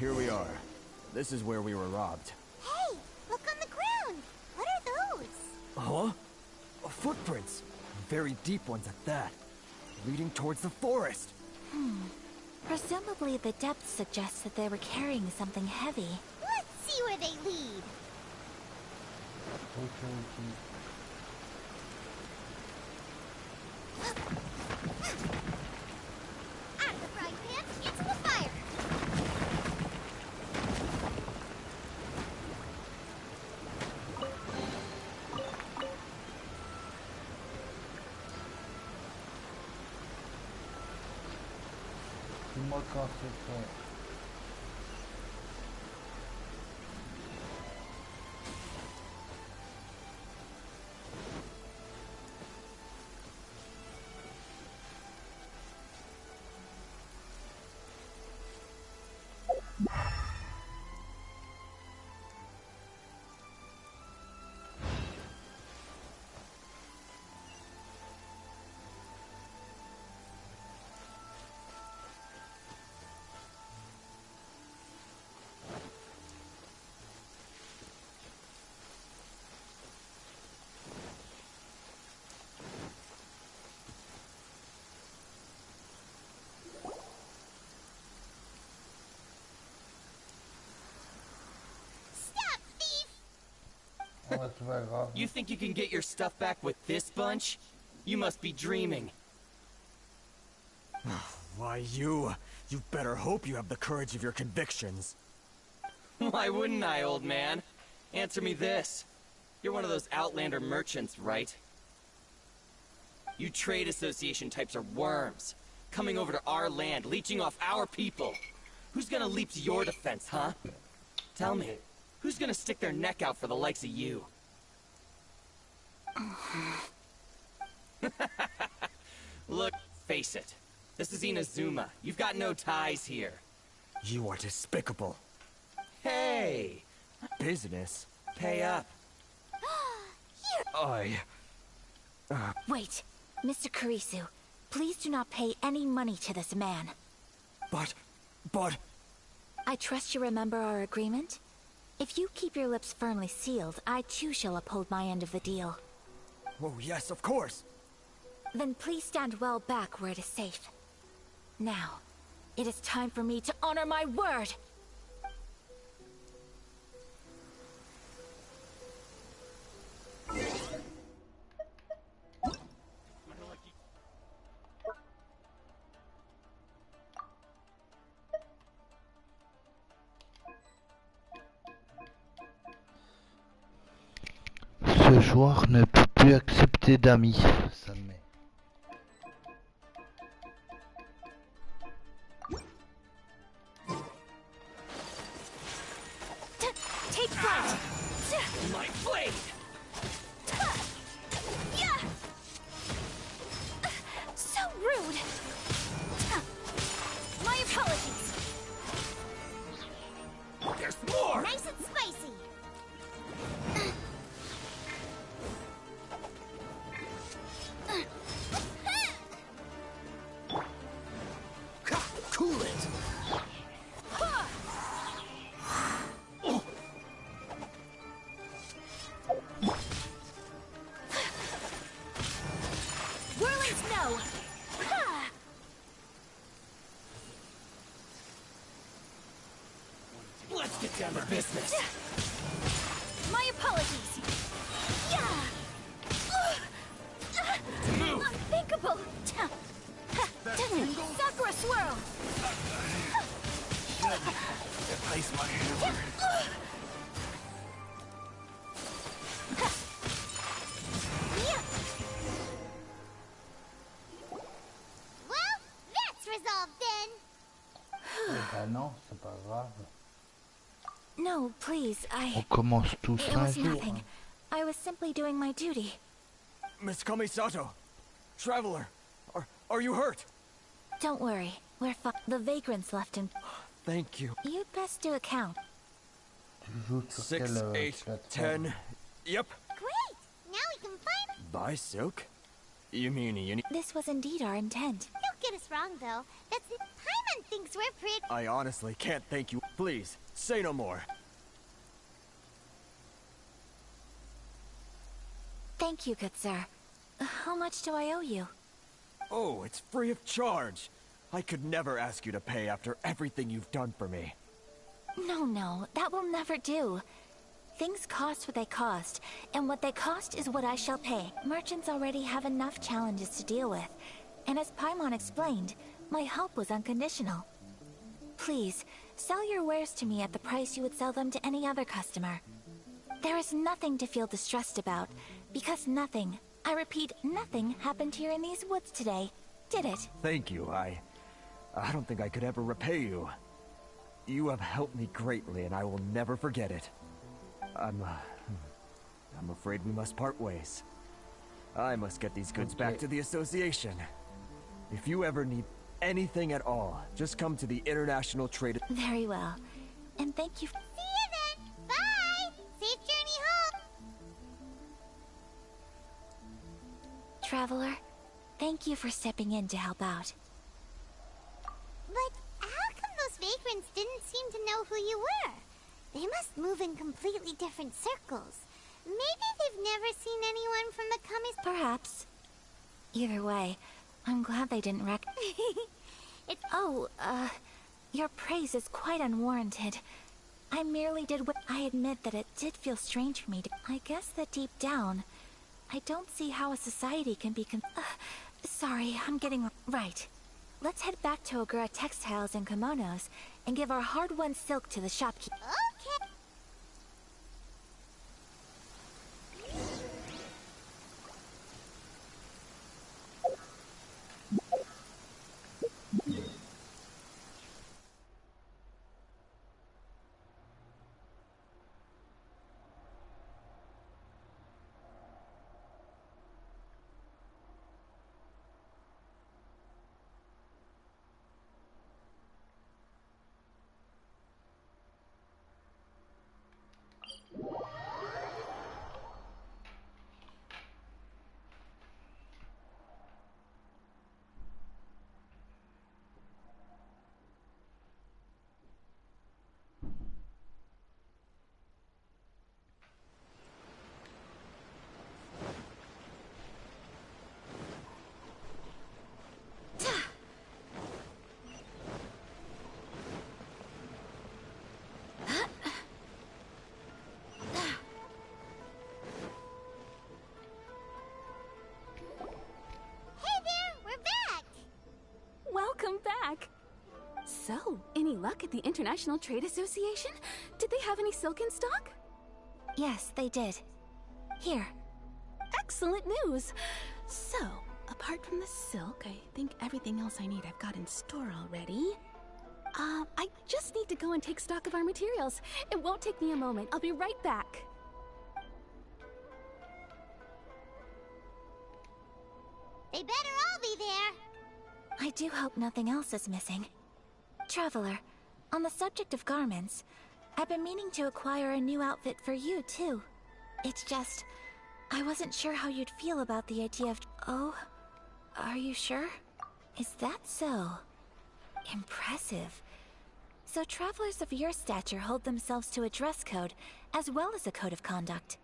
Here we are. This is where we were robbed. Hey, look on the ground. What are those? Huh? Footprints. Very deep ones at that. Leading towards the forest. Presumably the depth suggests that they were carrying something heavy. Let's see where they lead. Out of the frying pan, into the fire. Dis-moi quand c'est fait. You think you can get your stuff back with this bunch? You must be dreaming. Why, you better hope you have the courage of your convictions. Why wouldn't I, old man? Answer me this. You're one of those Outlander merchants, right? You trade association types are worms. Coming over to our land, leeching off our people. Who's gonna leap to your defense, huh? Tell me, who's gonna stick their neck out for the likes of you? Look, face it. This is Inazuma. You've got no ties here. You are despicable. Hey! Business? Pay up. Wait, Mr. Kurisu, please do not pay any money to this man. But... I trust you remember our agreement? If you keep your lips firmly sealed, I too shall uphold my end of the deal. Oh, yes, of course. Then please stand well back where it is safe. Now, it is time for me to honor my word! Le joueur ne peut plus accepter d'amis. Ça me met. Take flight! My blade! Yeah! So rude! My apologies! There's more! Nice and spicy. Cool it! Whirling snow! Let's get down to business! My apologies! Yeah! Move! Unthinkable! Sakura swirl! Ice my hammer. Well, that's resolved then. Bah non, c'est pas grave. No, please, On commence tous It un was jour. nothing. I was simply doing my duty. Miss Kamisato, traveler, are you hurt? Don't worry, we're fine. The vagrants left in. Thank you. You'd best do a count. Tu joues sur 6, quelle 8, plateforme? 10. Yep. Great. Now we can find. Buy silk? You mean you need? This was indeed our intent. Don't get us wrong, though. That's it. Paimon thinks we're pretty. I honestly can't thank you. Please, say no more. Thank you, good sir. How much do I owe you? Oh, it's free of charge. I could never ask you to pay after everything you've done for me. No, that will never do. Things cost what they cost, and what they cost is what I shall pay. Merchants already have enough challenges to deal with, and as Paimon explained, my help was unconditional. Please, sell your wares to me at the price you would sell them to any other customer. There is nothing to feel distressed about, because nothing, I repeat, nothing happened here in these woods today, did it? Thank you. I don't think I could ever repay you. You have helped me greatly, and I will never forget it. I'm afraid we must part ways. I must get these goods back to the association. If you ever need anything at all, just come to the International Trade. Very well. And thank you. See you then. Bye. Safe journey home. Traveler, thank you for stepping in to help out. But how come those vagrants didn't seem to know who you were? They must move in completely different circles. Maybe they've never seen anyone from the Kamis. Perhaps. Either way, I'm glad they didn't your praise is quite unwarranted. I merely did what I admit that it did feel strange for me to. I guess that deep down, I don't see how a society can be sorry, I'm getting right. Let's head back to Ogura Textiles and Kimonos and give our hard-won silk to the shopkeeper. Okay. Welcome back! So, any luck at the International Trade Association? Did they have any silk in stock? Yes, they did. Here, Excellent news! So, apart from the silk, I think everything else I need I've got in store already. I just need to go and take stock of our materials. It won't take me a moment. I'll be right back. They better all be there. I do hope nothing else is missing. Traveler, on the subject of garments, I've been meaning to acquire a new outfit for you, too. It's just, I wasn't sure how you'd feel about the idea of... Oh, are you sure? Is that so? Impressive. So travelers of your stature hold themselves to a dress code, as well as a code of conduct.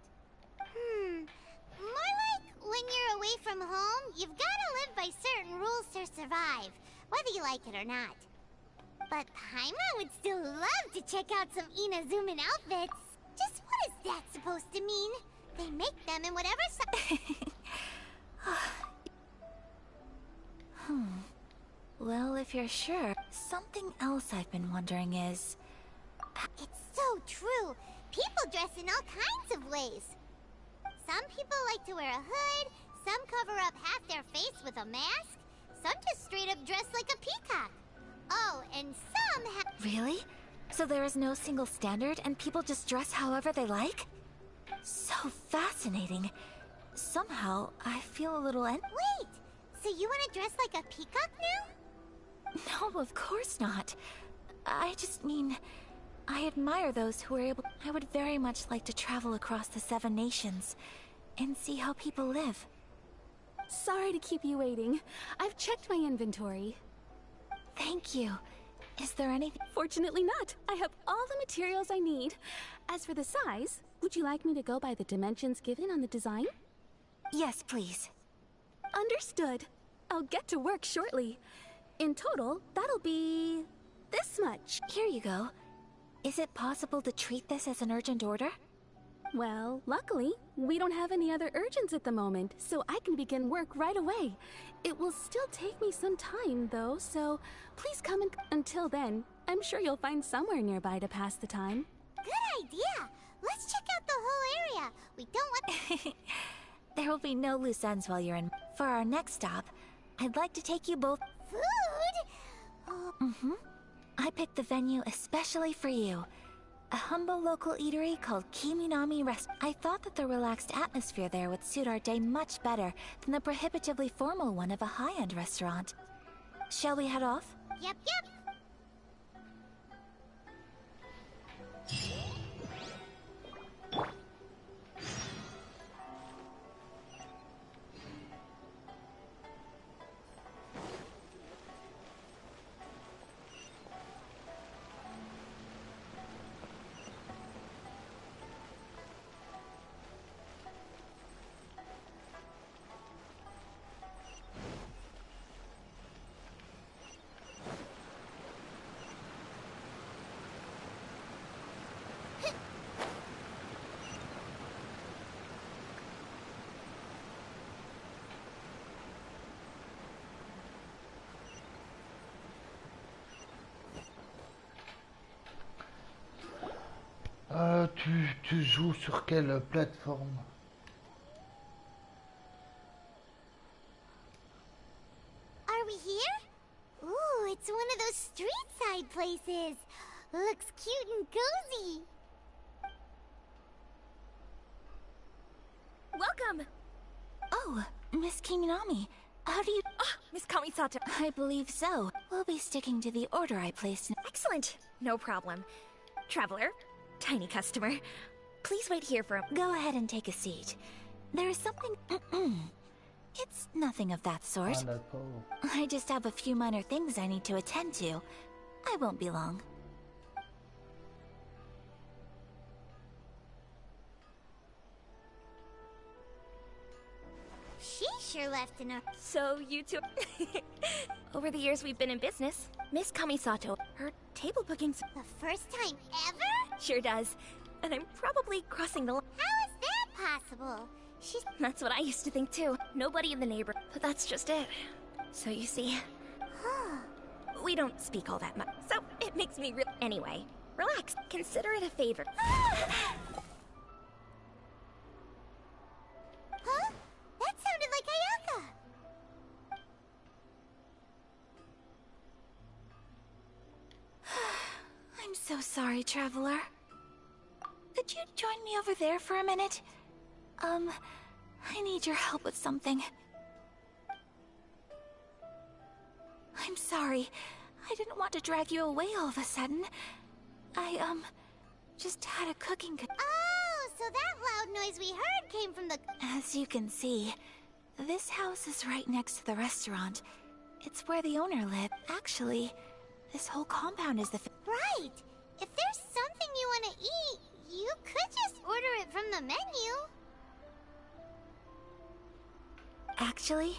More like when you're away from home, you've gotta live by certain rules to survive, whether you like it or not. But Paimon would still love to check out some Inazuman outfits. Just what is that supposed to mean? They make them in whatever Well, if you're sure, something else I've been wondering is... It's so true. People dress in all kinds of ways. Some people like to wear a hood, some cover up half their face with a mask, some just straight up dress like a peacock. Oh, and some Really? So there is no single standard and people just dress however they like? So fascinating. Somehow, I feel a little Wait! So you want to dress like a peacock now? No, of course not. I just mean, I admire those who are able... I would very much like to travel across the 7 nations and see how people live. Sorry to keep you waiting. I've checked my inventory. Thank you. Is there anything... Fortunately not. I have all the materials I need. As for the size, would you like me to go by the dimensions given on the design? Yes, please. Understood. I'll get to work shortly. In total, that'll be... this much. Here you go. Is it possible to treat this as an urgent order? Well, luckily, we don't have any other urgents at the moment, so I can begin work right away. It will still take me some time, though, so please come and... Until then, I'm sure you'll find somewhere nearby to pass the time. Good idea! Let's check out the whole area. We don't want... There will be no loose ends while you're in... For our next stop, I'd like to take you both... Food? I picked the venue especially for you. A humble local eatery called Kiminami Rest. I thought that the relaxed atmosphere there would suit our day much better than the prohibitively formal one of a high-end restaurant. Shall we head off? Yep. Tu joues sur quelle plateforme? Are we here? Ooh, it's one of those street-side places. Looks cute and cozy. Welcome! Oh, Miss Kiminami. How do you... Miss Kamisato. I believe so. We'll be sticking to the order I placed. Excellent. No problem. Traveler, tiny customer, please wait here for a... Go ahead and take a seat. There is something... It's nothing of that sort. I just have a few minor things I need to attend to. I won't be long. She sure left in a... So, you two... Over the years we've been in business, Miss Kamisato, her table bookings... The first time ever? Sure does. And I'm probably crossing the line. How is that possible? She's... That's what I used to think too. Nobody in the neighborhood. But that's just it. So you see... we don't speak all that much. So, it makes me real... Anyway, relax. Consider it a favor. Huh? so sorry, traveler. Could you join me over there for a minute? I need your help with something. I'm sorry. I didn't want to drag you away all of a sudden. I, just had a cooking Oh, so that loud noise we heard came from the... As you can see, this house is right next to the restaurant. It's where the owner lives. Actually, this whole compound is the... Right! If there's something you want to eat, you could just order it from the menu. Actually,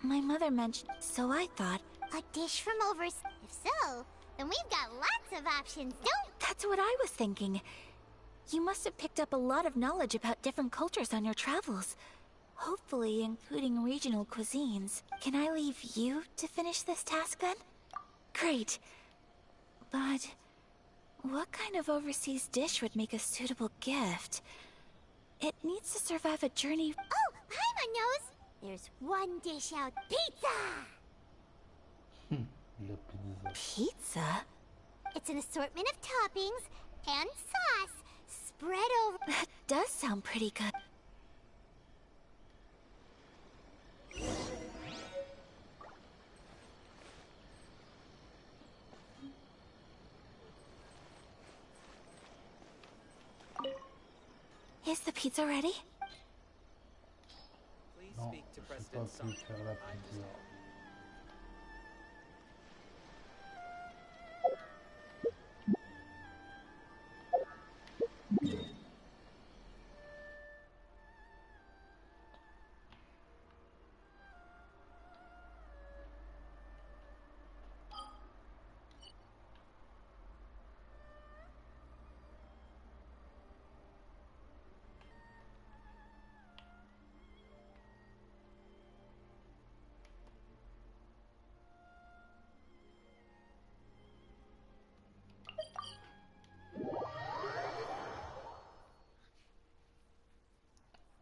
my mother mentioned, so I thought... A dish from overseas? If so, then we've got lots of options, don't... That's what I was thinking. You must have picked up a lot of knowledge about different cultures on your travels. Hopefully including regional cuisines. Can I leave you to finish this task then? Great. But what kind of overseas dish would make a suitable gift? It needs to survive a journey... Oh, Paimon knows! There's one dish out. Pizza! Pizza? It's an assortment of toppings and sauce spread over... That does sound pretty good. Is the pizza ready? Please speak to President Song.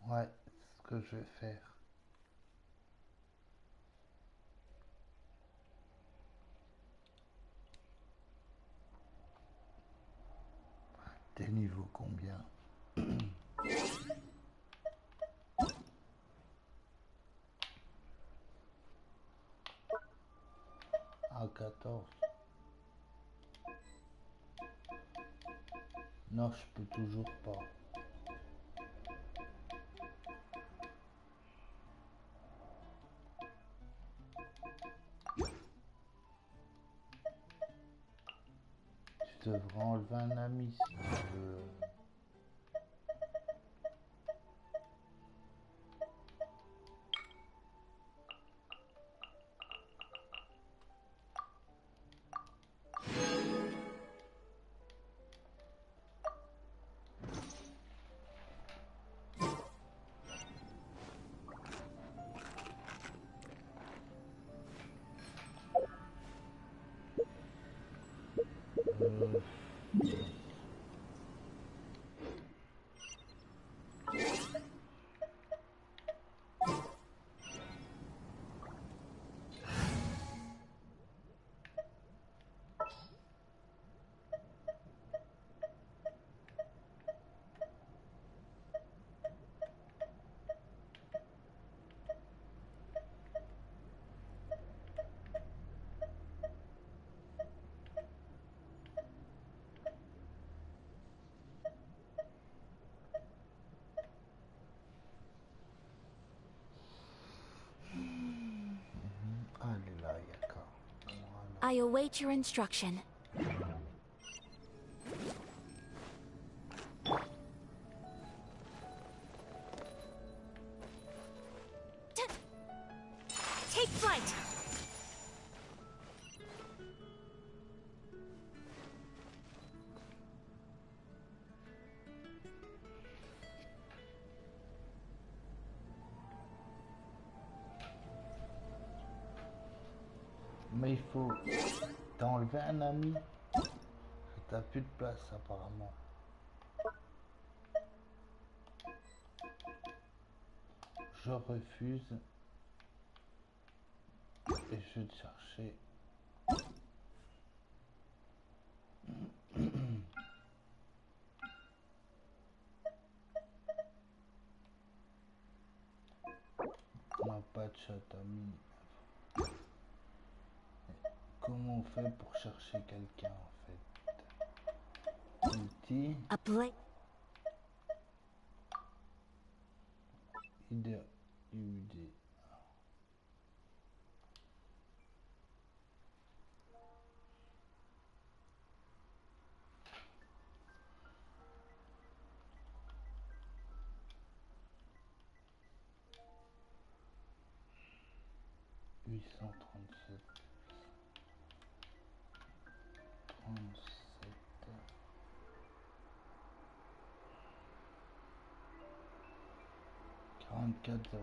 Ouais, c'est ce que je vais faire. T'es niveau combien? À 14. Non, je peux toujours pas. Tu devrais enlever un ami si tu veux. I await your instruction. Take flight! Mais il faut t'enlever un ami. T'as plus de place apparemment. Je refuse. Et je vais te chercher. de chat, ami. Comment on fait pour chercher quelqu'un en fait? Petit. ID. 837 37 44 00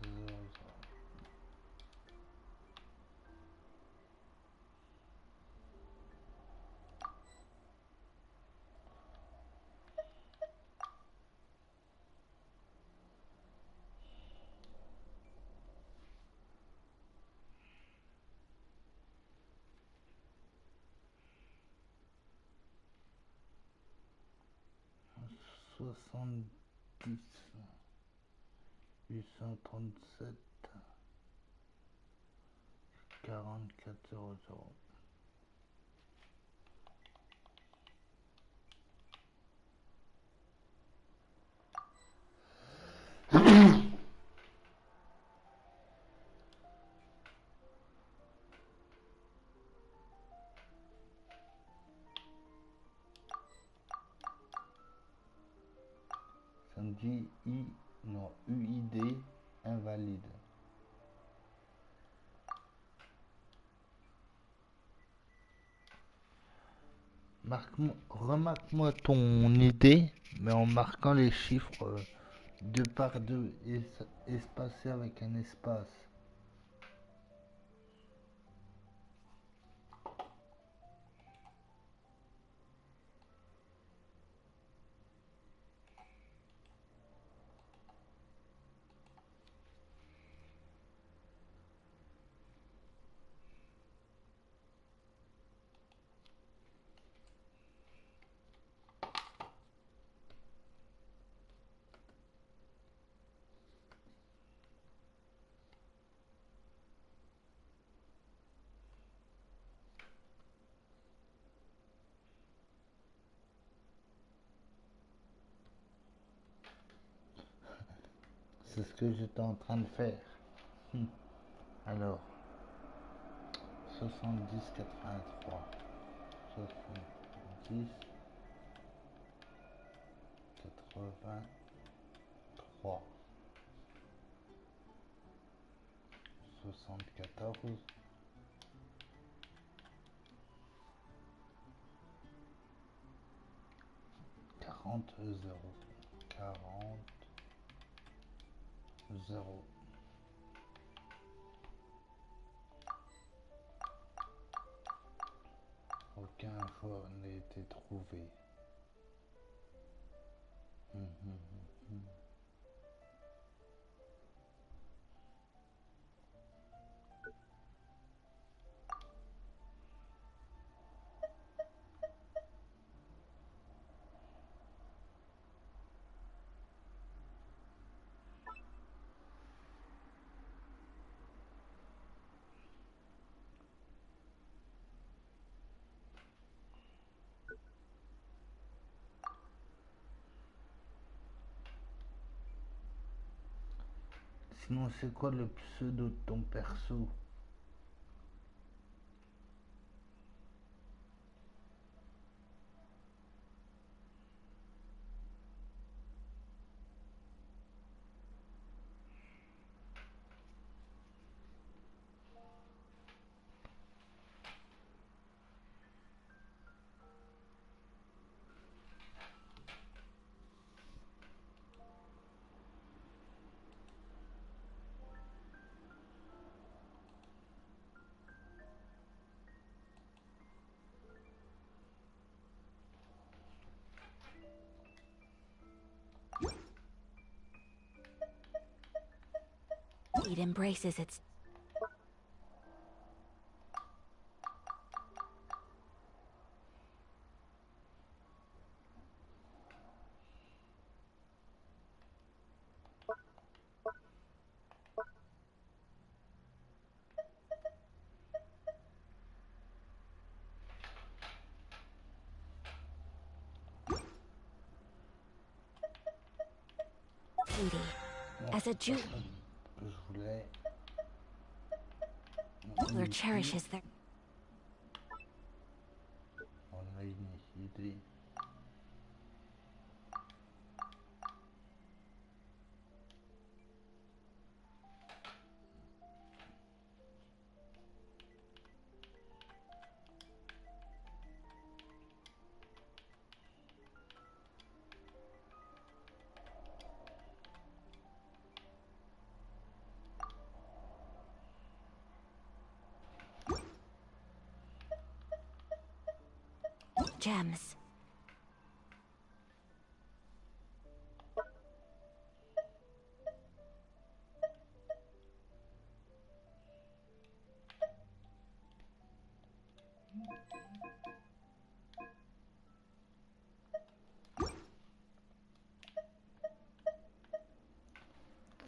00 70 837 44 00. Ça me dit non, UID invalide. Remarque-moi ton idée, mais en marquant les chiffres 2 par 2 espacés avec un espace. C'est ce que j'étais en train de faire. Alors, 70 83 70 83 74 40 0 40 0. Aucun joueur n'a été trouvé. Sinon, c'est quoi le pseudo de ton perso? It embraces its... Katie. As a Jew, Je voulais. Traveler cherishes their. On a une idée. Gems.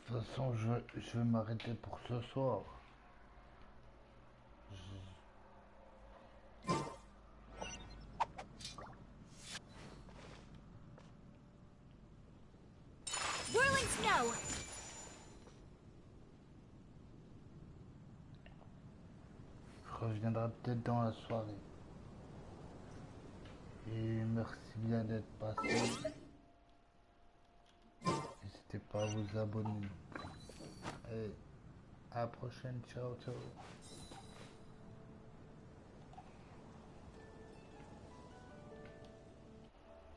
De toute façon, je vais m'arrêter pour ce soir. Whirling snow! Je reviendrai peut-être dans la soirée. Et merci bien d'être passé. N'hésitez pas à vous abonner. Allez, à la prochaine. Ciao, ciao.